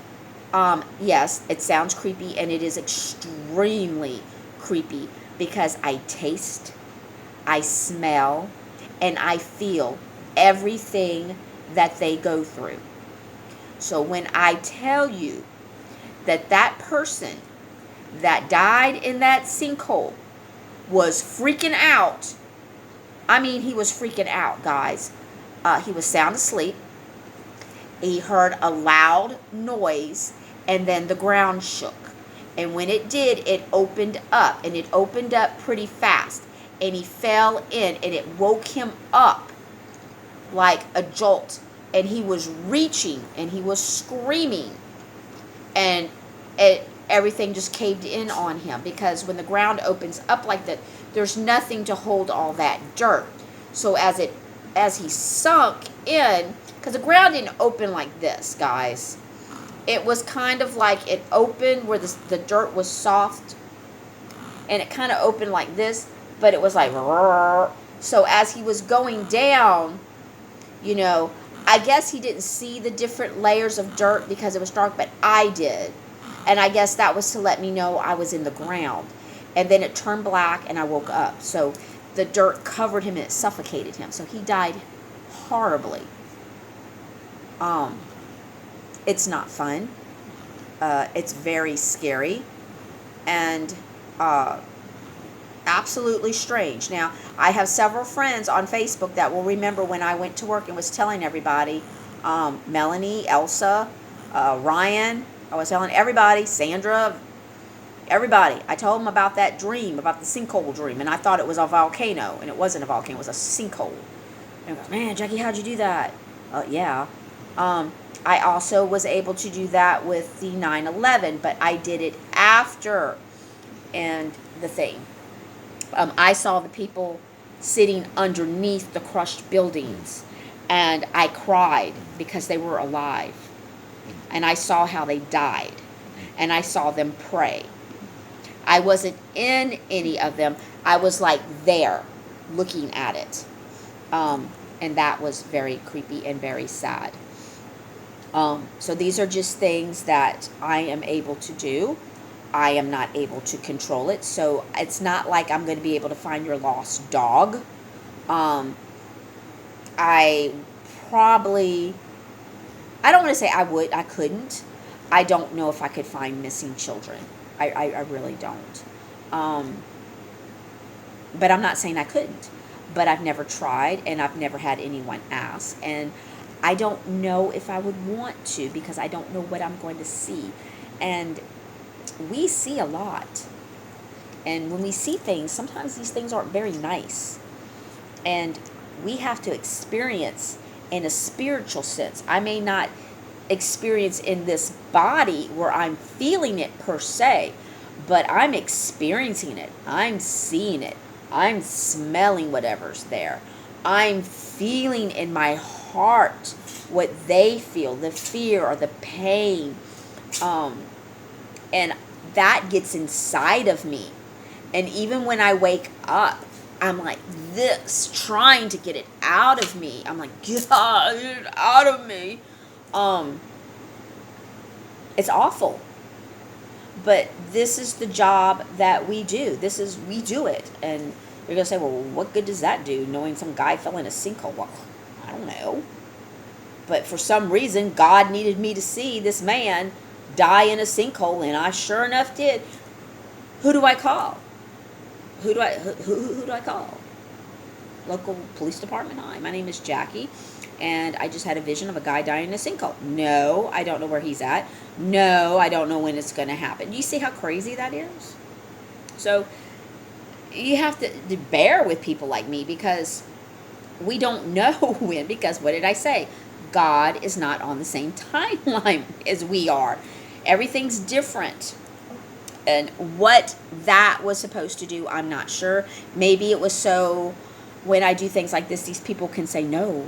[SPEAKER 1] Yes, it sounds creepy, and it is extremely creepy, because I taste, I smell, and I feel everything that they go through. So when I tell you that that person that died in that sinkhole was freaking out. I mean, he was freaking out, guys. He was sound asleep. He heard a loud noise, and then the ground shook. And when it did, it opened up, and it opened up pretty fast. And he fell in, and it woke him up like a jolt. And he was reaching, and he was screaming. And everything just caved in on him, because when the ground opens up like that, there's nothing to hold all that dirt. So as he sunk in, because the ground didn't open like this, guys. It was kind of like it opened where the dirt was soft, and it kind of opened like this, but it was like, so as he was going down, I guess he didn't see the different layers of dirt because it was dark, but I did. And I guess that was to let me know I was in the ground. And then it turned black and I woke up. So the dirt covered him and it suffocated him. So he died horribly. It's not fun. It's very scary. And absolutely strange. Now, I have several friends on Facebook that will remember when I went to work and was telling everybody, Melanie, Elsa, Ryan, I was telling everybody, Sandra, everybody. I told them about that dream, about the sinkhole dream, and I thought it was a volcano, and it wasn't a volcano, it was a sinkhole. And I goes, man, Jackie, how'd you do that? Yeah. I also was able to do that with the 9/11, but I did it after and the thing. I saw the people sitting underneath the crushed buildings, and I cried because they were alive. And I saw how they died, and I saw them pray. I wasn't in any of them. I was like there, looking at it. And that was very creepy and very sad. So these are just things that I am able to do. I am not able to control it. So it's not like I'm going to be able to find your lost dog. I probably, I don't want to say I couldn't. I don't know if I could find missing children. I really don't. But I'm not saying I couldn't. But I've never tried, and I've never had anyone ask. And I don't know if I would want to, because I don't know what I'm going to see. And we see a lot. And when we see things, sometimes these things aren't very nice. And we have to experience in a spiritual sense. I may not experience in this body where I'm feeling it per se, but I'm experiencing it. I'm seeing it. I'm smelling whatever's there. I'm feeling in my heart what they feel, the fear or the pain. And that gets inside of me. And even when I wake up, I'm like this, trying to get it out of me. I'm like, God, get it out of me. It's awful. But this is the job that we do. We do it. And you're going to say, well, what good does that do, knowing some guy fell in a sinkhole? Well, I don't know. But for some reason, God needed me to see this man die in a sinkhole, and I sure enough did. Who do I call? Who do I call? Local police department. Hi, my name is Jackie, and I just had a vision of a guy dying in a sinkhole. No, I don't know where he's at. No, I don't know when it's going to happen. Do you see how crazy that is? So you have to bear with people like me, because we don't know when. Because what did I say? God is not on the same timeline as we are. Everything's different. And what that was supposed to do, I'm not sure. Maybe it was so when I do things like this, these people can say, no,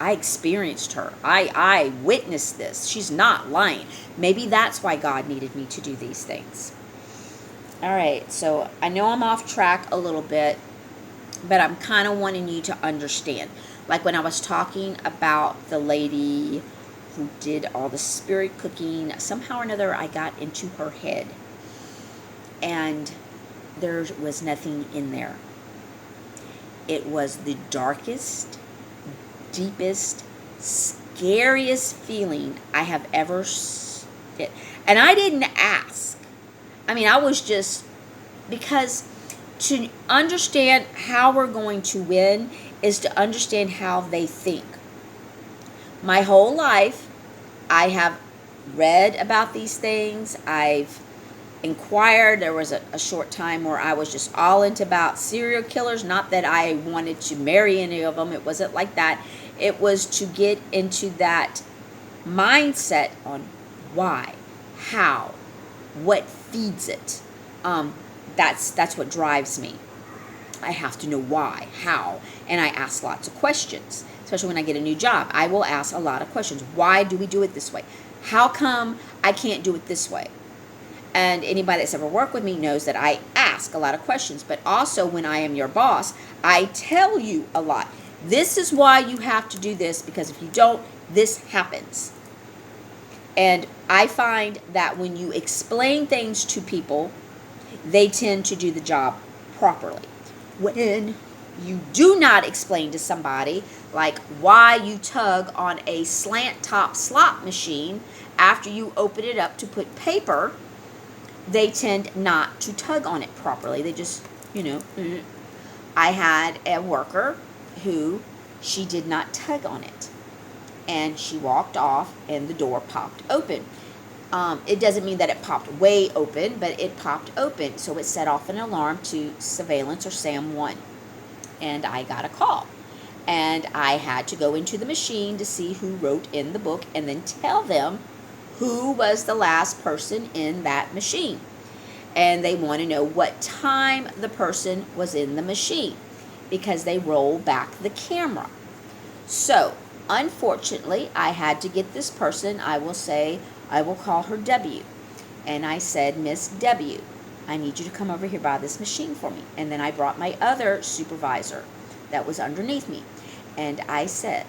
[SPEAKER 1] I experienced her. I witnessed this. She's not lying. Maybe that's why God needed me to do these things. All right, so I know I'm off track a little bit, but I'm kind of wanting you to understand. Like when I was talking about the lady who did all the spirit cooking, somehow or another I got into her head. And there was nothing in there. It was the darkest, deepest, scariest feeling I have ever did. And I didn't ask. I mean, I was just, because to understand how we're going to win is to understand how they think. My whole life, I have read about these things. I've inquired. There was a short time where I was just all into about serial killers. Not that I wanted to marry any of them. It wasn't like that. It was to get into that mindset on why, how, what feeds it. That's what drives me. I have to know why, how, and I ask lots of questions. Especially when I get a new job, I will ask a lot of questions. Why do we do it this way? How come I can't do it this way? And anybody that's ever worked with me knows that I ask a lot of questions. But also when I am your boss, I tell you a lot. This is why you have to do this, because if you don't, this happens. And I find that when you explain things to people, they tend to do the job properly. When you do not explain to somebody, like why you tug on a slant top slot machine after you open it up to put paper, they tend not to tug on it properly. They just, I had a worker who she did not tug on it, and she walked off and the door popped open. It doesn't mean that it popped way open, but it popped open, so it set off an alarm to surveillance or SAM1. And I got a call, and I had to go into the machine to see who wrote in the book and then tell them who was the last person in that machine. And they want to know what time the person was in the machine because they roll back the camera. So unfortunately, I had to get this person. I will call her W. And I said, Miss W, I need you to come over here by this machine for me. And then I brought my other supervisor that was underneath me. And I said,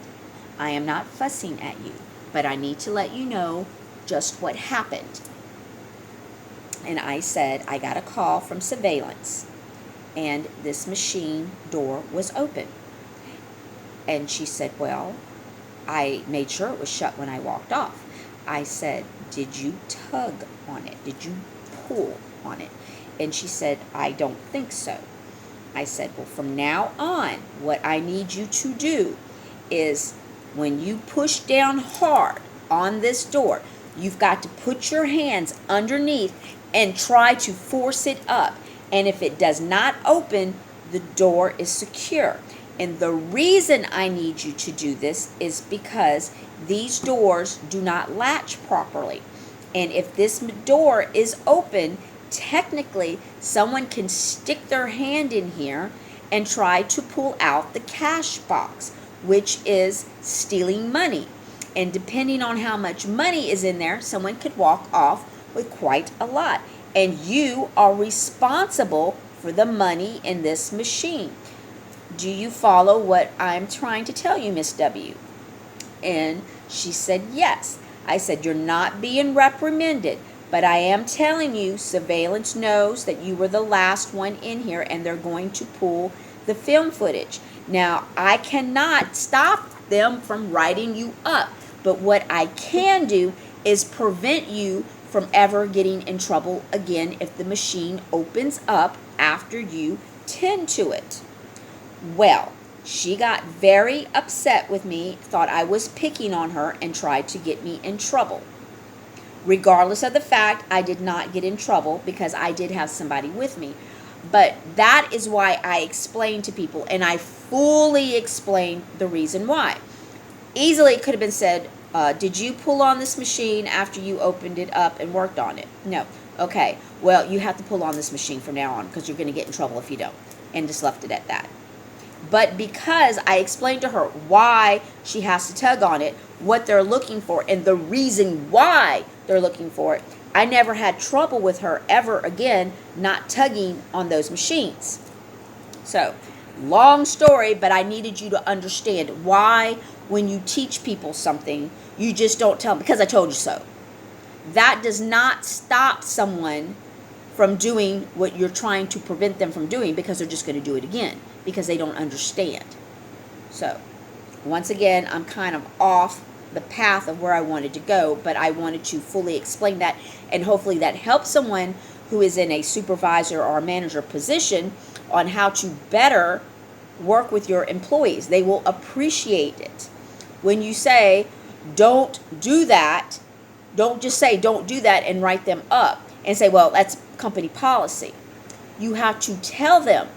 [SPEAKER 1] I am not fussing at you, but I need to let you know just what happened. And I said, I got a call from surveillance, and this machine door was open. And she said, well, I made sure it was shut when I walked off. I said, did you tug on it? Did you pull on it? And she said, I don't think so. I said, well, from now on, what I need you to do is when you push down hard on this door, you've got to put your hands underneath and try to force it up. And if it does not open, the door is secure. And the reason I need you to do this is because these doors do not latch properly. And if this door is open, technically someone can stick their hand in here and try to pull out the cash box, which is stealing money. And depending on how much money is in there, someone could walk off with quite a lot. And you are responsible for the money in this machine. Do you follow what I'm trying to tell you, Miss W? And she said, yes. I said, you're not being reprimanded, but I am telling you, surveillance knows that you were the last one in here, and they're going to pull the film footage. Now, I cannot stop them from writing you up, but what I can do is prevent you from ever getting in trouble again if the machine opens up after you tend to it. Well, she got very upset with me, thought I was picking on her, and tried to get me in trouble. Regardless of the fact, I did not get in trouble because I did have somebody with me. But that is why I explain to people, and I fully explain the reason why. Easily it could have been said, did you pull on this machine after you opened it up and worked on it? No. Okay, well, you have to pull on this machine from now on because you're going to get in trouble if you don't. And just left it at that. But because I explained to her why she has to tug on it, what they're looking for, and the reason why they're looking for it, I never had trouble with her ever again not tugging on those machines. So, long story, but I needed you to understand why when you teach people something, you just don't tell them, because I told you so. That does not stop someone from doing what you're trying to prevent them from doing, because they're just going to do it again because they don't understand. So, once again, I'm kind of off the path of where I wanted to go, but I wanted to fully explain that, and hopefully that helps someone who is in a supervisor or manager position on how to better work with your employees. They will appreciate it. When you say, don't do that, don't just say, don't do that, and write them up and say, well, that's company policy. You have to tell them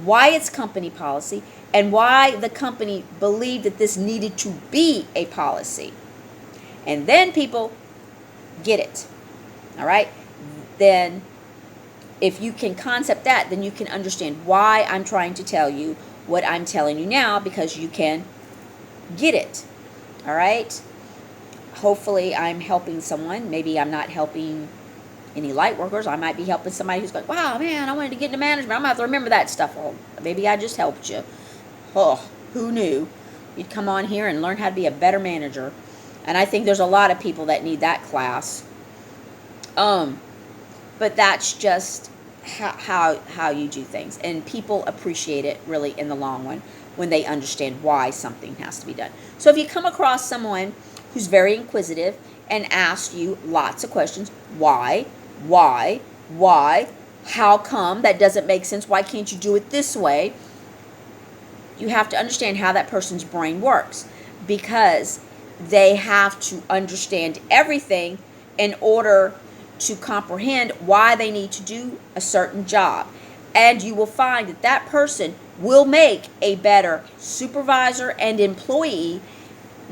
[SPEAKER 1] why it's company policy and why the company believed that this needed to be a policy. And then people get it. All right? Then if you can concept that, then you can understand why I'm trying to tell you what I'm telling you now, because you can get it. All right? Hopefully I'm helping someone. Maybe I'm not helping any light workers. I might be helping somebody who's going, wow, man, I wanted to get into management. I'm going to have to remember that stuff. Well, maybe I just helped you. Oh, who knew? You'd come on here and learn how to be a better manager. And I think there's a lot of people that need that class. But that's just how you do things. And people appreciate it really in the long run when they understand why something has to be done. So if you come across someone who's very inquisitive and asks you lots of questions, why, how come, that doesn't make sense, why can't you do it this way, you have to understand how that person's brain works, because they have to understand everything in order to comprehend why they need to do a certain job. And you will find that that person will make a better supervisor and employee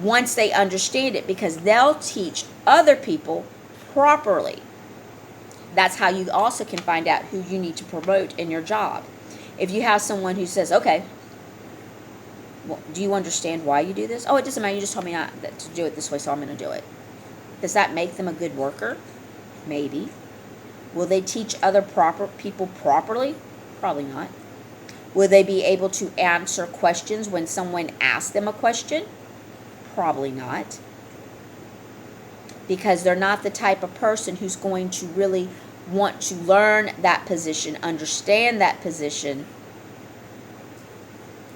[SPEAKER 1] once they understand it, because they'll teach other people properly. That's how you also can find out who you need to promote in your job. If you have someone who says, okay, well, do you understand why you do this? Oh, it doesn't matter. You just told me not to do it this way, so I'm going to do it. Does that make them a good worker? Maybe. Will they teach other people properly? Probably not. Will they be able to answer questions when someone asks them a question? Probably not. Because they're not the type of person who's going to really want to learn that position, understand that position.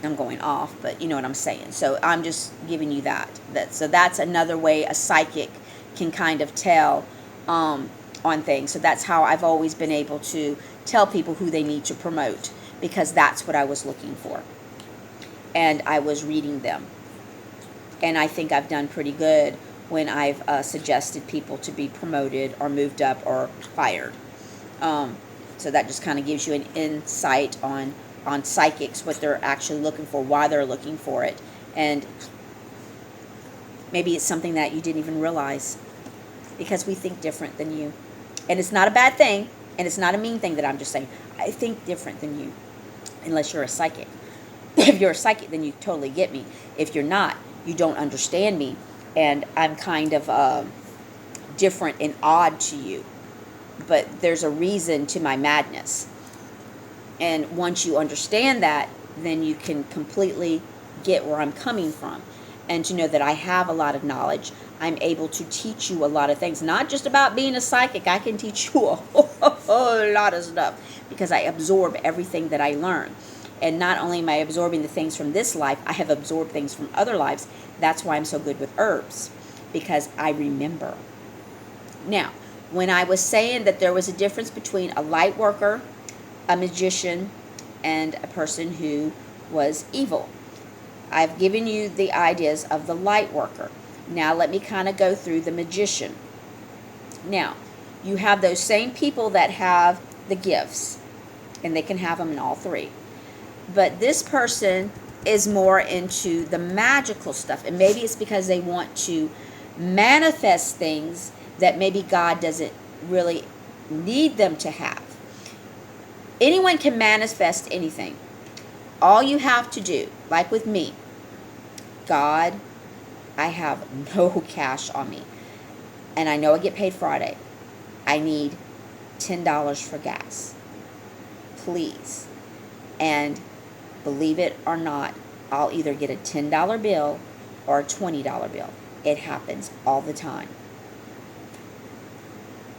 [SPEAKER 1] I'm going off, but you know what I'm saying. So I'm just giving you that. So that's another way a psychic can kind of tell on things. So that's how I've always been able to tell people who they need to promote, because that's what I was looking for. And I was reading them. And I think I've done pretty good when I've suggested people to be promoted or moved up or fired. So that just kind of gives you an insight on psychics, what they're actually looking for, why they're looking for it. And maybe it's something that you didn't even realize, because we think different than you. And it's not a bad thing, and it's not a mean thing that I'm just saying. I think different than you, unless you're a psychic. If you're a psychic, then you totally get me. If you're not, you don't understand me, and I'm kind of different and odd to you. But there's a reason to my madness. And once you understand that, then you can completely get where I'm coming from. And to know that I have a lot of knowledge. I'm able to teach you a lot of things. Not just about being a psychic. I can teach you a whole lot of stuff, because I absorb everything that I learn. And not only am I absorbing the things from this life, I have absorbed things from other lives. That's why I'm so good with herbs, because I remember. Now, when I was saying that there was a difference between a light worker, a magician, and a person who was evil, I've given you the ideas of the light worker. Now let me kind of go through the magician. Now, you have those same people that have the gifts, and they can have them in all three. But this person is more into the magical stuff, and maybe it's because they want to manifest things that maybe God doesn't really need them to have. Anyone can manifest anything. All you have to do, like with me, God, I have no cash on me, and I know I get paid Friday. I need $10 for gas. Please. And believe it or not, I'll either get a $10 bill or a $20 bill. It happens all the time.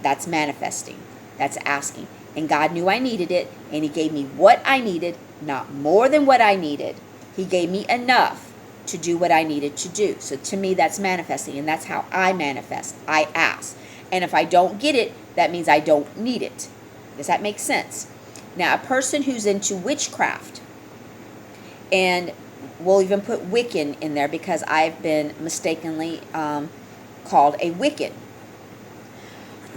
[SPEAKER 1] That's manifesting. That's asking. And God knew I needed it, and He gave me what I needed, not more than what I needed. He gave me enough to do what I needed to do. So to me, that's manifesting, and that's how I manifest. I ask. And if I don't get it, that means I don't need it. Does that make sense? Now, a person who's into witchcraft, and we'll even put Wiccan in there, because I've been mistakenly called a Wiccan.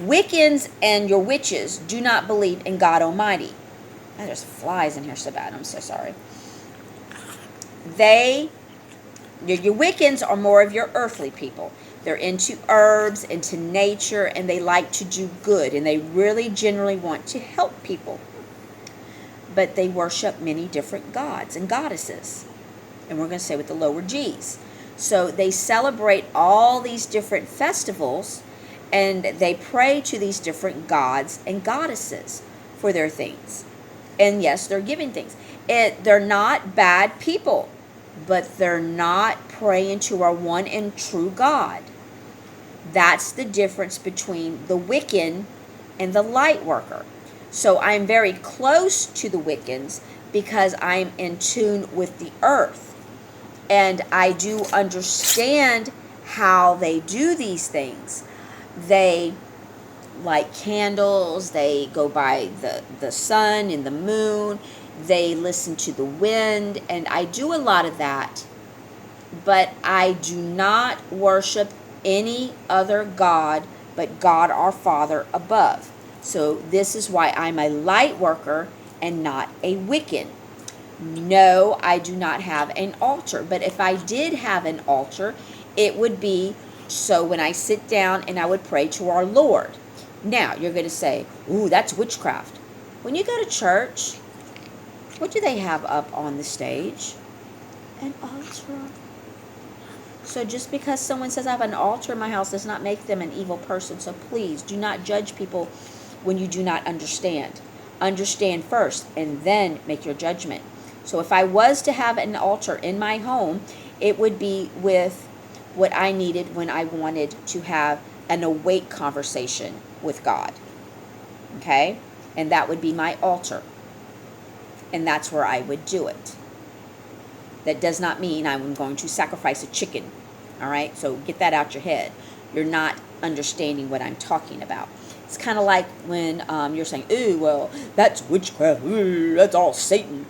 [SPEAKER 1] Wiccans and your witches do not believe in God Almighty. Oh, there's flies in here so bad. I'm so sorry. Your Wiccans are more of your earthly people. They're into herbs, into nature, and they like to do good, and they really generally want to help people. But they worship many different gods and goddesses. And we're going to say with the lower G's. So they celebrate all these different festivals, and they pray to these different gods and goddesses for their things. And yes, they're giving things. They're not bad people, but they're not praying to our one and true God. That's the difference between the Wiccan and the light worker. So I'm very close to the Wiccans because I'm in tune with the earth. And I do understand how they do these things. They light candles, they go by the sun and the moon, they listen to the wind, and I do a lot of that. But I do not worship any other God but God our Father above. So this is why I'm a light worker and not a Wiccan. No, I do not have an altar. But if I did have an altar, it would be so when I sit down and I would pray to our Lord. Now, you're going to say, ooh, that's witchcraft. When you go to church, what do they have up on the stage? An altar. So just because someone says I have an altar in my house does not make them an evil person. So please do not judge people when you do not understand. Understand first and then make your judgment. So if I was to have an altar in my home, it would be with what I needed when I wanted to have an awake conversation with God. Okay? And that would be my altar. And that's where I would do it. That does not mean I'm going to sacrifice a chicken. All right? So get that out your head. You're not understanding what I'm talking about. It's kind of like when you're saying, ooh, well, that's witchcraft. Ooh, that's all Satan.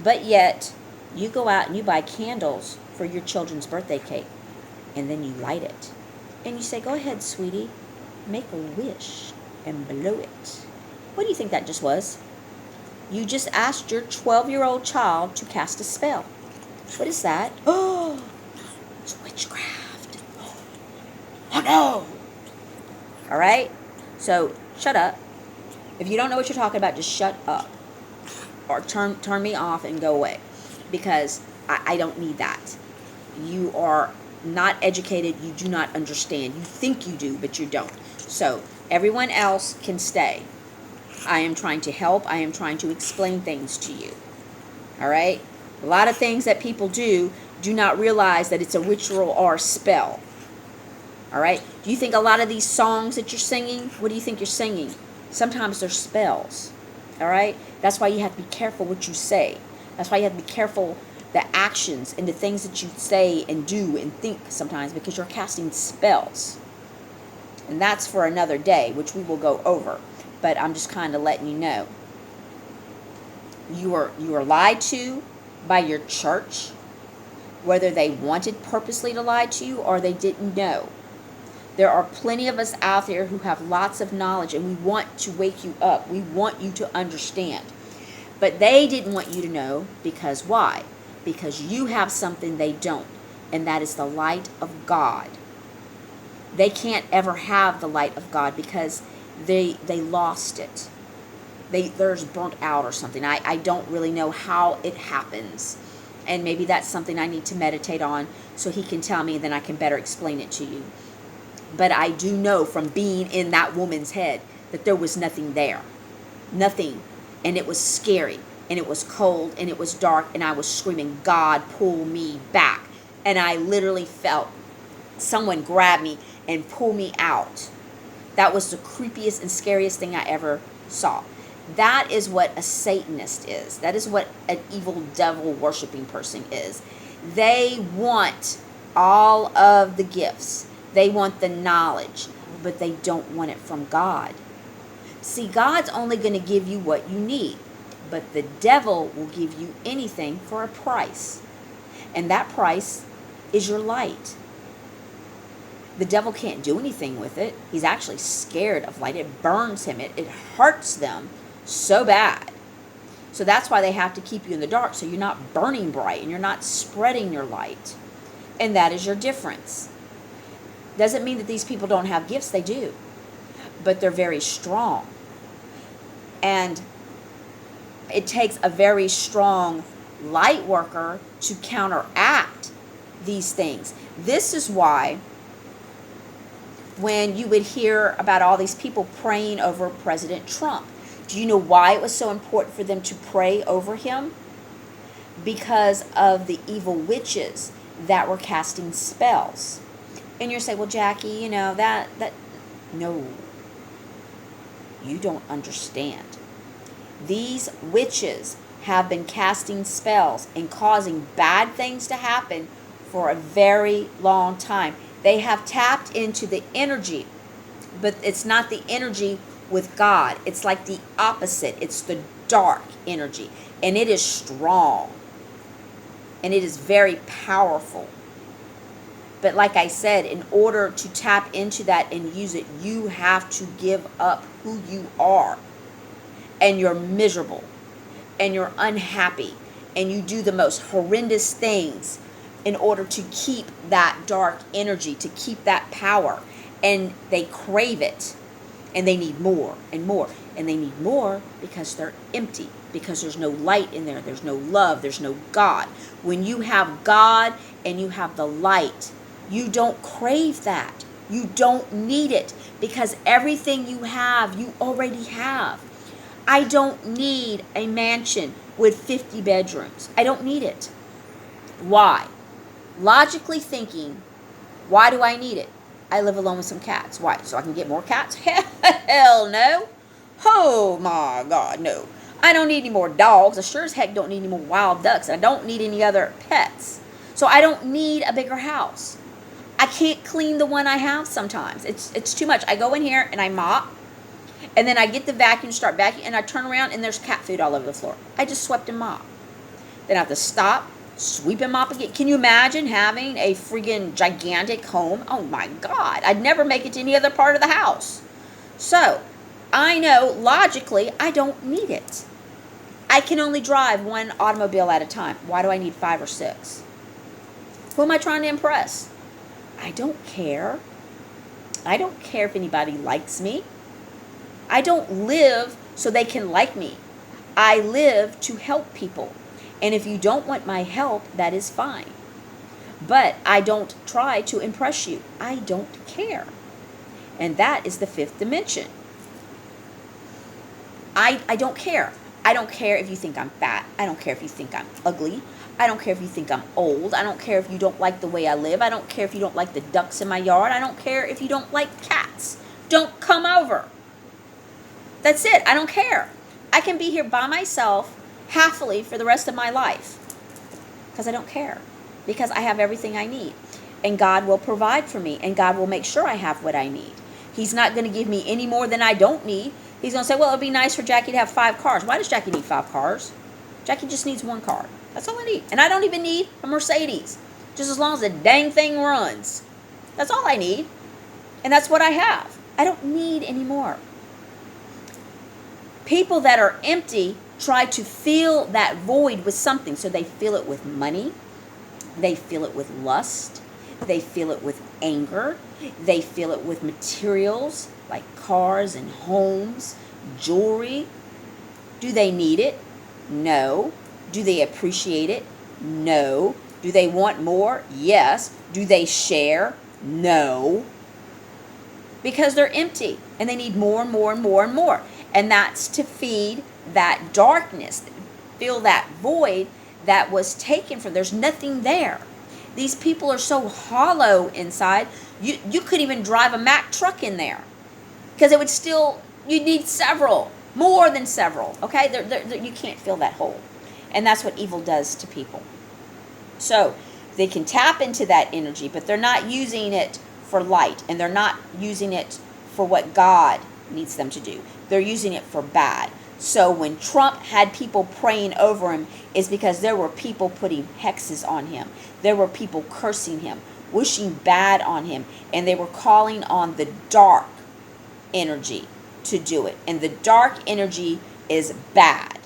[SPEAKER 1] But yet, you go out and you buy candles for your children's birthday cake. And then you light it. And you say, go ahead, sweetie. Make a wish and blow it. What do you think that just was? You just asked your 12-year-old child to cast a spell. What is that? Oh, it's witchcraft. Oh no. All right? So, shut up. If you don't know what you're talking about, just shut up. Or turn me off and go away. Because I don't need that. You are not educated. You do not understand. You think you do, but you don't. So, everyone else can stay. I am trying to help. I am trying to explain things to you. All right? A lot of things that people do not realize that it's a ritual or a spell. All right? Do you think a lot of these songs that you're singing, what do you think you're singing? Sometimes they're spells. All right? That's why you have to be careful what you say. That's why you have to be careful the actions and the things that you say and do and think sometimes, because you're casting spells. And that's for another day, which we will go over. But I'm just kind of letting you know. You are lied to by your church, whether they wanted purposely to lie to you or they didn't know. There are plenty of us out there who have lots of knowledge, and we want to wake you up. We want you to understand. But they didn't want you to know, because why? Because you have something they don't, and that is the light of God. They can't ever have the light of God because they lost it. Theirs burnt out or something. I don't really know how it happens. And maybe that's something I need to meditate on so he can tell me, and then I can better explain it to you. But I do know from being in that woman's head that there was nothing there. Nothing. And it was scary. And it was cold. And it was dark. And I was screaming, God, pull me back. And I literally felt someone grab me and pull me out. That was the creepiest and scariest thing I ever saw. That is what a Satanist is. That is what an evil devil worshiping person is. They want all of the gifts. They want the knowledge, but they don't want it from God. See, God's only going to give you what you need, but the devil will give you anything for a price. And that price is your light. The devil can't do anything with it. He's actually scared of light. It burns him. It hurts them so bad. So that's why they have to keep you in the dark, so you're not burning bright and you're not spreading your light. And that is your difference. Doesn't mean that these people don't have gifts. They do. But they're very strong. And it takes a very strong light worker to counteract these things. This is why when you would hear about all these people praying over President Trump, do you know why it was so important for them to pray over him? Because of the evil witches that were casting spells. And you're saying, well, Jackie, you know, that, no, you don't understand. These witches have been casting spells and causing bad things to happen for a very long time. They have tapped into the energy, but it's not the energy with God. It's like the opposite. It's the dark energy, and it is strong, and it is very powerful. But like I said, in order to tap into that and use it, you have to give up who you are. And you're miserable. And you're unhappy. And you do the most horrendous things in order to keep that dark energy, to keep that power. And they crave it. And they need more and more. And they need more because they're empty. Because there's no light in there. There's no love. There's no God. When you have God and you have the light, you don't crave that. You don't need it because everything you have, you already have. I don't need a mansion with 50 bedrooms. I don't need it. Why? Logically thinking, why do I need it? I live alone with some cats. Why? So I can get more cats? Hell no. Oh my God, no. I don't need any more dogs. I sure as heck don't need any more wild ducks. I don't need any other pets. So I don't need a bigger house. I can't clean the one I have sometimes. It's too much. I go in here and I mop. And then I get the vacuum, start vacuuming, and I turn around and there's cat food all over the floor. I just swept and mopped. Then I have to stop, sweep and mop again. Can you imagine having a friggin' gigantic home? Oh my God. I'd never make it to any other part of the house. So, I know logically I don't need it. I can only drive one automobile at a time. Why do I need 5 or 6? Who am I trying to impress? I don't care. I don't care if anybody likes me. I don't live so they can like me. I live to help people. And if you don't want my help, that is fine. But I don't try to impress you. I don't care. And that is the 5th dimension. I don't care. I don't care if you think I'm fat. I don't care if you think I'm ugly. I don't care if you think I'm old. I don't care if you don't like the way I live. I don't care if you don't like the ducks in my yard. I don't care if you don't like cats. Don't come over. That's it. I don't care. I can be here by myself happily for the rest of my life because I don't care, because I have everything I need, and God will provide for me, and God will make sure I have what I need. He's not going to give me any more than I don't need. He's going to say, well, it would be nice for Jackie to have 5 cars. Why does Jackie need 5 cars? Jackie just needs 1 car. That's all I need. And I don't even need a Mercedes. Just as long as the dang thing runs. That's all I need. And that's what I have. I don't need any more. People that are empty try to fill that void with something. So they fill it with money. They fill it with lust. They fill it with anger. They fill it with materials like cars and homes, jewelry. Do they need it? No. Do they appreciate it? No. Do they want more? Yes. Do they share? No. Because they're empty and they need more and more and more and more. And that's to feed that darkness, fill that void that was taken from. There's nothing there. These people are so hollow inside. You couldn't even drive a Mack truck in there because it would still, you'd need several, more than several. Okay, you can't fill that hole. And that's what evil does to people. So they can tap into that energy, but they're not using it for light, and they're not using it for what God needs them to do. They're using it for bad. So when Trump had people praying over him, it's because there were people putting hexes on him. There were people cursing him, wishing bad on him, and they were calling on the dark energy to do it. And the dark energy is bad.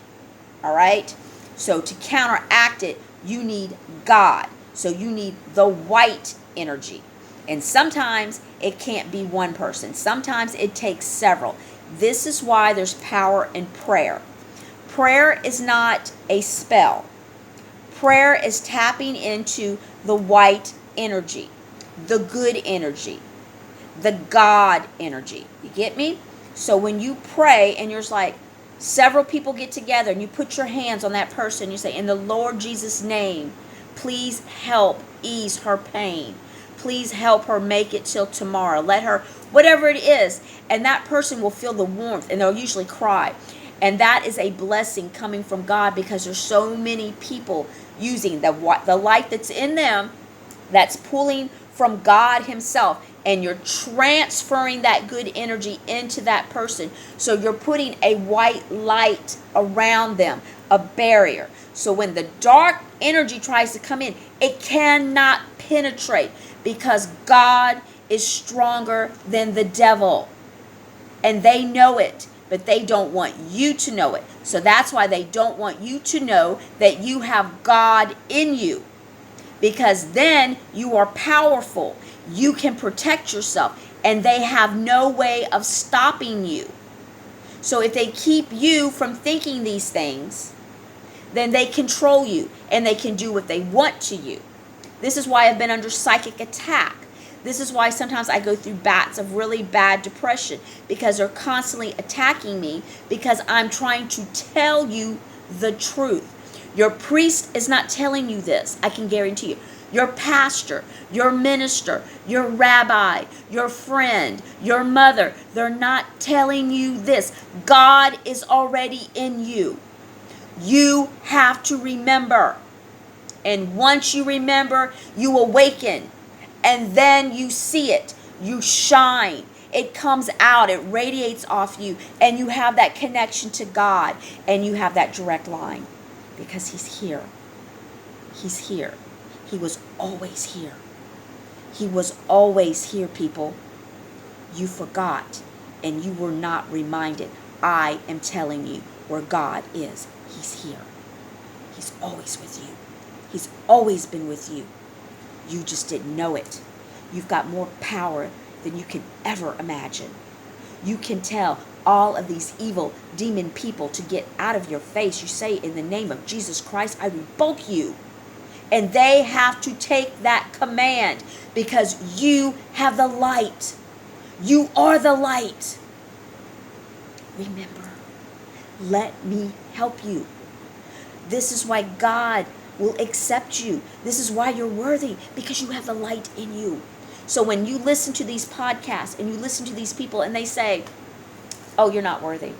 [SPEAKER 1] All right? So to counteract it, you need God. So you need the white energy. And sometimes it can't be one person. Sometimes it takes several. This is why there's power in prayer. Prayer is not a spell. Prayer is tapping into the white energy, the good energy, the God energy. You get me? So when you pray and you're like, several people get together and you put your hands on that person, you say, in the Lord Jesus' name, please help ease her pain. please help her make it till tomorrow. Let her, whatever it is. And that person will feel the warmth, and they'll usually cry. And that is a blessing coming from God, because there's so many people using the light that's in them, that's pulling from God himself, and you're transferring that good energy into that person. So you're putting a white light around them, a barrier. So when the dark energy tries to come in, it cannot penetrate, because God is stronger than the devil. And they know it, but they don't want you to know it. So that's why they don't want you to know that you have God in you, because then you are powerful. You can protect yourself, and they have no way of stopping you. So if they keep you from thinking these things, then they control you, and they can do what they want to you. This is why I've been under psychic attack. This is why sometimes I go through bouts of really bad depression, because they're constantly attacking me, because I'm trying to tell you the truth. Your priest is not telling you this, I can guarantee you. Your pastor, your minister, your rabbi, your friend, your mother, they're not telling you this. God is already in you. You have to remember. And once you remember, you awaken. And then you see it. You shine. It comes out. It radiates off you. And you have that connection to God. And you have that direct line. Because he's here. He's here. He was always here. He was always here, people. You forgot. And you were not reminded. I am telling you where God is. He's here. He's always with you. He's always been with you. You just didn't know it. You've got more power than you can ever imagine. You can tell all of these evil demon people to get out of your face. You say, in the name of Jesus Christ, I rebuke you. And they have to take that command, because you have the light. You are the light. Remember, let me help you. This is why God will accept you. This is why you're worthy, because you have the light in you. So when you listen to these podcasts and you listen to these people and they say, oh, you're not worthy.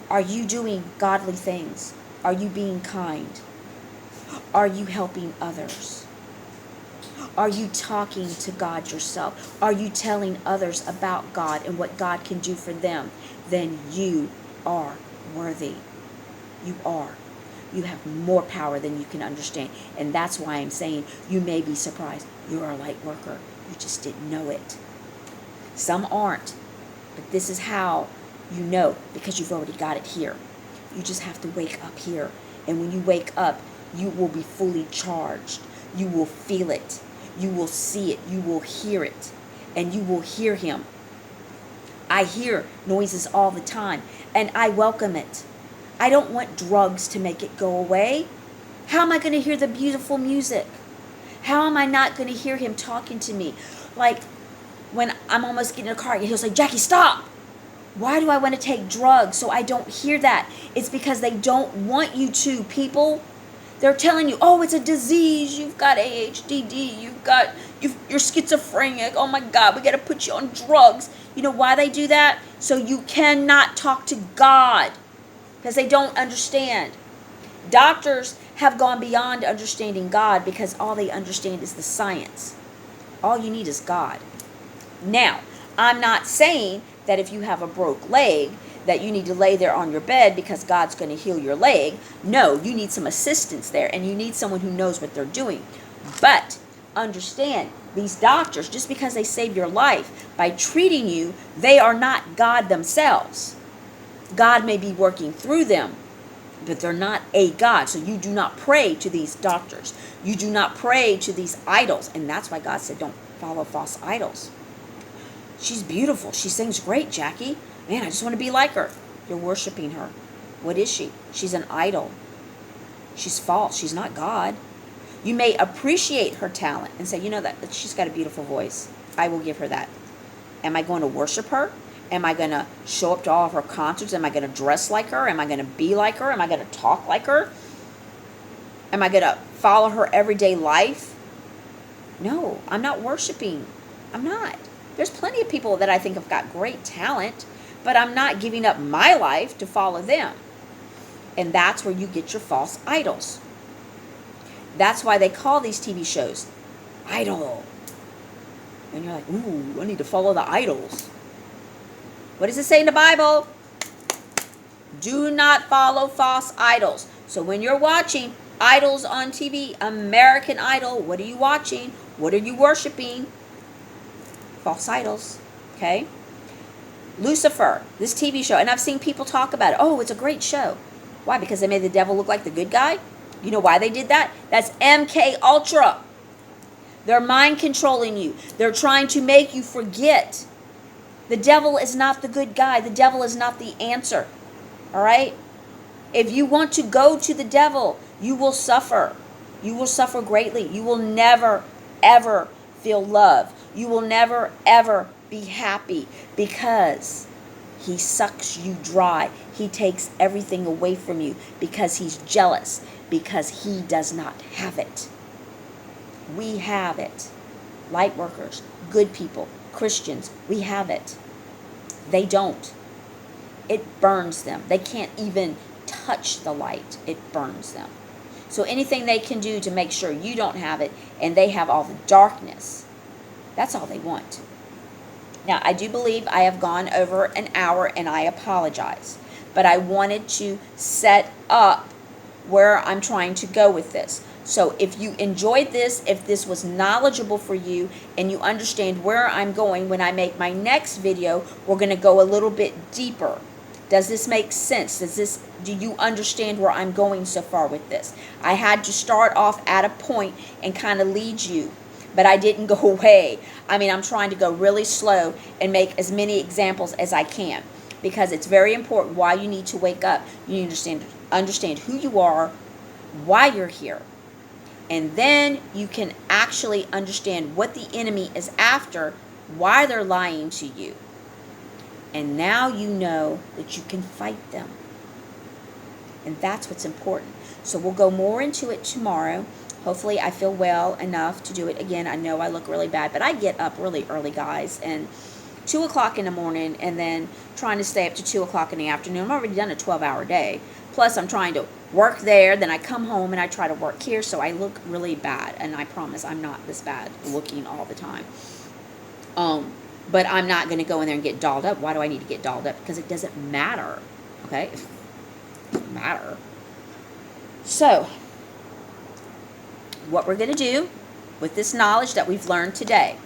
[SPEAKER 1] Are you doing godly things? Are you being kind? Are you helping others? Are you talking to God yourself? Are you telling others about God and what God can do for them? Then you are worthy. You are. You have more power than you can understand. And that's why I'm saying you may be surprised. You're a light worker. You just didn't know it. Some aren't. But this is how you know, because you've already got it here. You just have to wake up here. And when you wake up, you will be fully charged. You will feel it. You will see it. You will hear it. And you will hear him. I hear noises all the time, and I welcome it. I don't want drugs to make it go away. How am I going to hear the beautiful music? How am I not going to hear him talking to me? Like when I'm almost getting in a car, he'll say, Jackie, stop. Why do I want to take drugs so I don't hear that? It's because they don't want you to, people. They're telling you, oh, it's a disease. You've got ADHD. You're schizophrenic. Oh my God, we got to put you on drugs. You know why they do that? So you cannot talk to God, because they don't understand. Doctors have gone beyond understanding God, because all they understand is the science. All you need is God. Now, I'm not saying that if you have a broke leg, that you need to lay there on your bed because God's going to heal your leg. No, you need some assistance there, and you need someone who knows what they're doing. But understand, these doctors, just because they save your life by treating you, they are not God themselves. God may be working through them, but they're not a God. So you do not pray to these doctors. You do not pray to these idols. And that's why God said, don't follow false idols. She's beautiful. She sings great, Jackie. Man, I just want to be like her. You're worshiping her. What is she? She's an idol. She's false. She's not God. You may appreciate her talent and say, you know, that she's got a beautiful voice. I will give her that. Am I going to worship her? Am I going to show up to all of her concerts? Am I going to dress like her? Am I going to be like her? Am I going to talk like her? Am I going to follow her everyday life? No, I'm not worshiping. I'm not. There's plenty of people that I think have got great talent, but I'm not giving up my life to follow them. And that's where you get your false idols. That's why they call these TV shows idol. And you're like, ooh, I need to follow the idols. What does it say in the Bible? Do not follow false idols. So when you're watching idols on TV, American Idol, what are you watching? What are you worshiping? False idols. Okay? Lucifer, this TV show, and I've seen people talk about it. Oh, it's a great show. Why? Because they made the devil look like the good guy? You know why they did that? That's MK Ultra. They're mind controlling you. They're trying to make you forget. The devil is not the good guy. The devil is not the answer. All right? If you want to go to the devil, you will suffer. You will suffer greatly. You will never, ever feel love. You will never, ever be happy because he sucks you dry. He takes everything away from you because he's jealous, because he does not have it. We have it. Light workers, good people, Christians, we have it. They don't. It burns them. They can't even touch the light. It burns them. So anything they can do to make sure you don't have it and they have all the darkness, that's all they want. Now, I do believe I have gone over an hour and I apologize. But I wanted to set up where I'm trying to go with this. So if you enjoyed this, if this was knowledgeable for you, and you understand where I'm going when I make my next video, we're going to go a little bit deeper. Does this make sense? Do you understand where I'm going so far with this? I had to start off at a point and kind of lead you, but I didn't go away. I mean, I'm trying to go really slow and make as many examples as I can, because it's very important why you need to wake up. You need to understand who you are, why you're here. And then you can actually understand what the enemy is after, why they're lying to you. And now you know that you can fight them. And that's what's important. So we'll go more into it tomorrow. Hopefully I feel well enough to do it again. I know I look really bad, but I get up really early, guys. And 2 o'clock in the morning and then trying to stay up to 2 o'clock in the afternoon. I've already done a 12-hour day. Plus, I'm trying to work there. Then I come home and I try to work here. So I look really bad. And I promise I'm not this bad looking all the time. But I'm not going to go in there and get dolled up. Why do I need to get dolled up? Because it doesn't matter. Okay? It doesn't matter. So, what we're going to do with this knowledge that we've learned today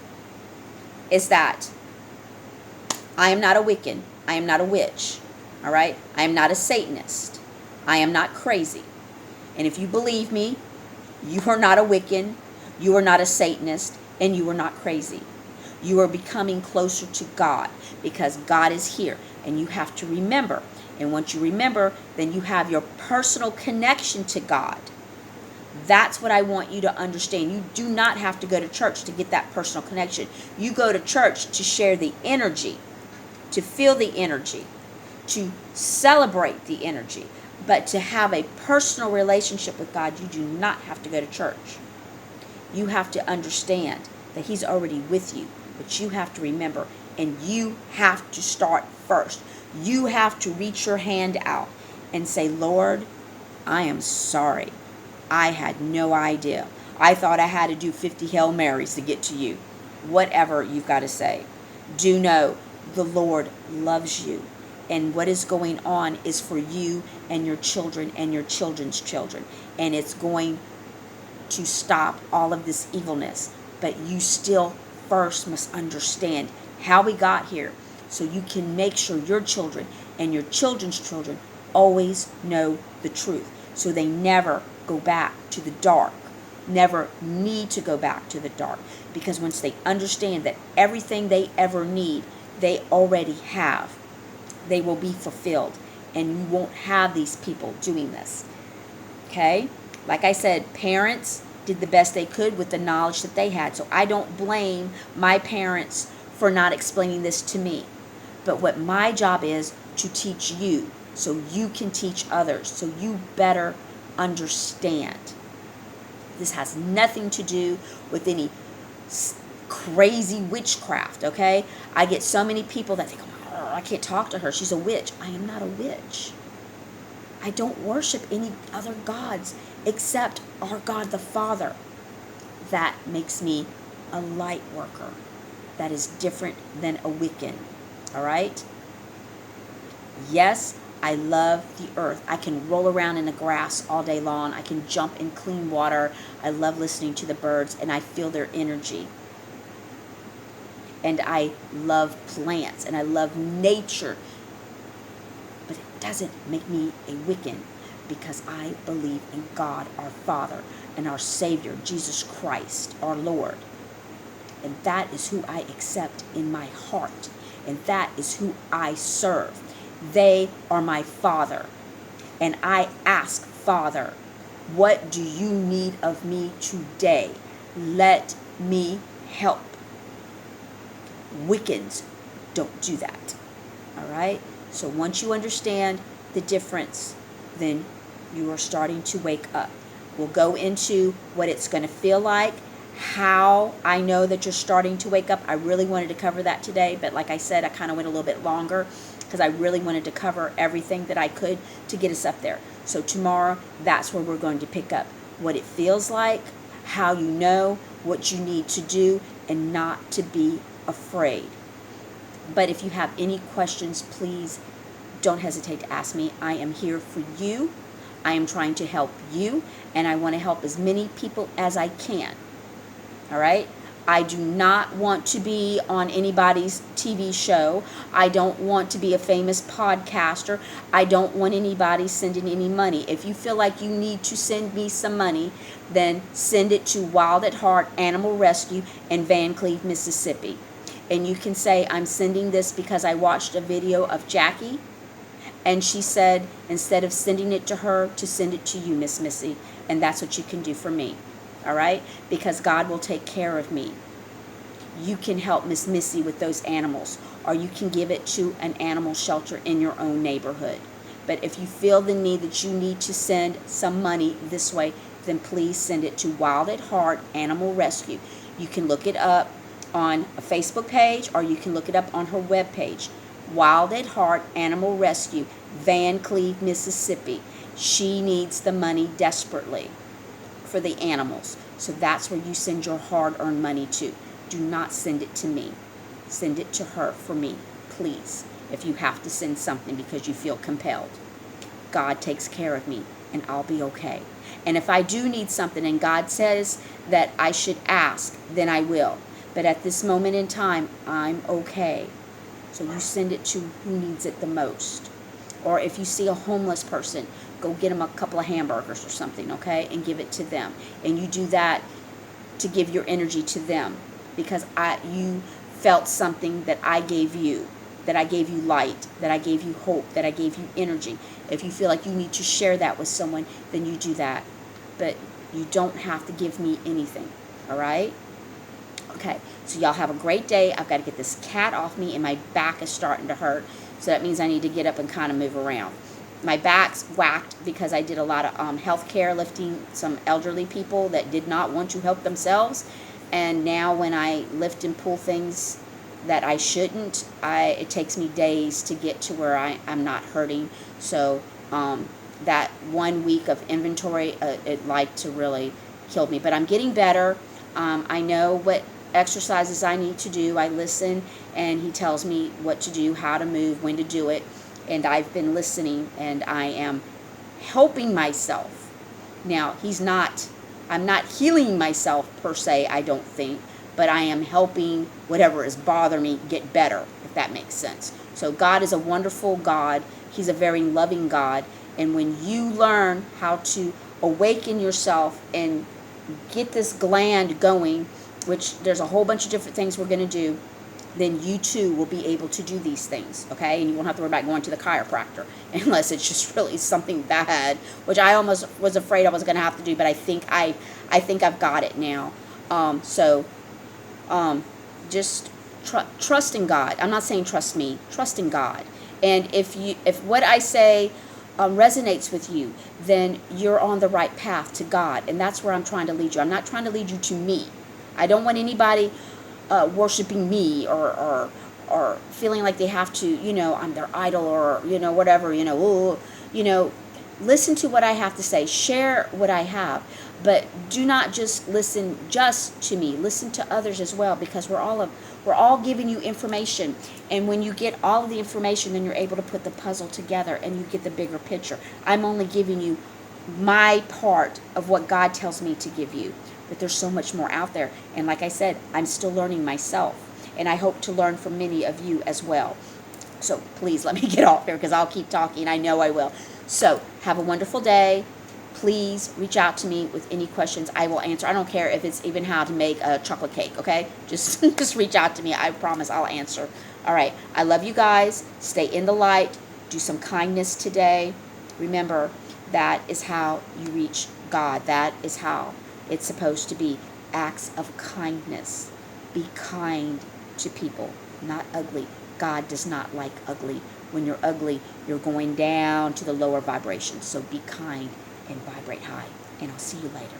[SPEAKER 1] is that I am not a Wiccan. I am not a witch. All right? I am not a Satanist. I am not crazy. And if you believe me, you are not a Wiccan, you are not a Satanist, and you are not crazy. You are becoming closer to God because God is here. And you have to remember. And once you remember, then you have your personal connection to God. That's what I want you to understand. You do not have to go to church to get that personal connection. You go to church to share the energy, to feel the energy, to celebrate the energy. But to have a personal relationship with God, you do not have to go to church. You have to understand that He's already with you. But you have to remember, and you have to start first. You have to reach your hand out and say, Lord, I am sorry. I had no idea. I thought I had to do 50 Hail Marys to get to you. Whatever you've got to say. Do know the Lord loves you. And what is going on is for you and your children and your children's children. And it's going to stop all of this evilness. But you still first must understand how we got here, so you can make sure your children and your children's children always know the truth. So they never go back to the dark. Never need to go back to the dark. Because once they understand that everything they ever need, they already have, they will be fulfilled, and you won't have these people doing this. Okay? Like I said, parents did the best they could with the knowledge that they had. So I don't blame my parents for not explaining this to me. But what my job is to teach you so you can teach others. So you better understand. This has nothing to do with any crazy witchcraft, okay? I get so many people that think, oh, I can't talk to her. She's a witch. I am not a witch. I don't worship any other gods except our God the Father. That makes me a light worker. That is different than a Wiccan, all right? Yes, I love the earth. I can roll around in the grass all day long. I can jump in clean water. I love listening to the birds, and I feel their energy. And I love plants, and I love nature. But it doesn't make me a Wiccan, because I believe in God, our Father, and our Savior, Jesus Christ, our Lord. And that is who I accept in my heart. And that is who I serve. They are my Father. And I ask, Father, what do you need of me today? Let me help. Wiccans don't do that. All right? So once you understand the difference, then you are starting to wake up. We'll go into what it's going to feel like, how I know that you're starting to wake up. I really wanted to cover that today, but like I said, I kind of went a little bit longer because I really wanted to cover everything that I could to get us up there. So tomorrow, that's where we're going to pick up what it feels like, how you know, what you need to do, and not to be afraid. But if you have any questions, please don't hesitate to ask me. I am here for you. I am trying to help you, and I want to help as many people as I can. All right? I do not want to be on anybody's TV show. I don't want to be a famous podcaster. I don't want anybody sending any money. If you feel like you need to send me some money, then send it to Wild at Heart Animal Rescue in Van Cleve, Mississippi. And you can say, I'm sending this because I watched a video of Jackie, and she said, instead of sending it to her, to send it to you, Miss Missy. And that's what you can do for me. All right? Because God will take care of me. You can help Miss Missy with those animals, or you can give it to an animal shelter in your own neighborhood. But if you feel the need that you need to send some money this way, then please send it to Wild at Heart Animal Rescue. You can look it up on a Facebook page, or you can look it up on her webpage. Wild at Heart Animal Rescue, Van Cleve, Mississippi. She needs the money desperately for the animals. So that's where you send your hard-earned money to. Do not send it to me. Send it to her for me, please, if you have to send something because you feel compelled. God takes care of me, and I'll be okay. And if I do need something and God says that I should ask, then I will. But at this moment in time, I'm okay. So you send it to who needs it the most. Or if you see a homeless person, go get them a couple of hamburgers or something, okay? And give it to them. And you do that to give your energy to them. Because you felt something that I gave you. That I gave you light. That I gave you hope. That I gave you energy. If you feel like you need to share that with someone, then you do that. But you don't have to give me anything. All right? Okay, so y'all have a great day. I've got to get this cat off me, and my back is starting to hurt. So that means I need to get up and kind of move around. My back's whacked because I did a lot of health care, lifting some elderly people that did not want to help themselves. And now when I lift and pull things that I shouldn't, it takes me days to get to where I'm not hurting. So that 1 week of inventory, it like to really killed me. But I'm getting better. I know what exercises I need to do. I listen, and he tells me what to do, how to move, when to do it. And I've been listening, and I am helping myself. Now, I'm not healing myself per se, I don't think, but I am helping whatever is bothering me get better, if that makes sense. So God is a wonderful God. He's a very loving God. And when you learn how to awaken yourself and get this gland going, which there's a whole bunch of different things we're going to do, then you too will be able to do these things, okay? And you won't have to worry about going to the chiropractor unless it's just really something bad, which I almost was afraid I was going to have to do, but I think I've got it now. Just trust in God. I'm not saying trust me. Trust in God. And if what I say resonates with you, then you're on the right path to God, and that's where I'm trying to lead you. I'm not trying to lead you to me. I don't want anybody worshiping me or feeling like they have to, I'm their idol or, whatever, ooh, you know, listen to what I have to say. Share what I have. But do not just listen just to me. Listen to others as well, because we're all giving you information. And when you get all of the information, then you're able to put the puzzle together and you get the bigger picture. I'm only giving you my part of what God tells me to give you. But there's so much more out there. And like I said, I'm still learning myself. And I hope to learn from many of you as well. So please let me get off here because I'll keep talking. I know I will. So have a wonderful day. Please reach out to me with any questions. I will answer. I don't care if it's even how to make a chocolate cake, okay? Just reach out to me. I promise I'll answer. All right. I love you guys. Stay in the light. Do some kindness today. Remember, that is how you reach God. That is how it's supposed to be. Acts of kindness. Be kind to people, not ugly. God does not like ugly. When you're ugly, you're going down to the lower vibrations. So be kind and vibrate high. And I'll see you later.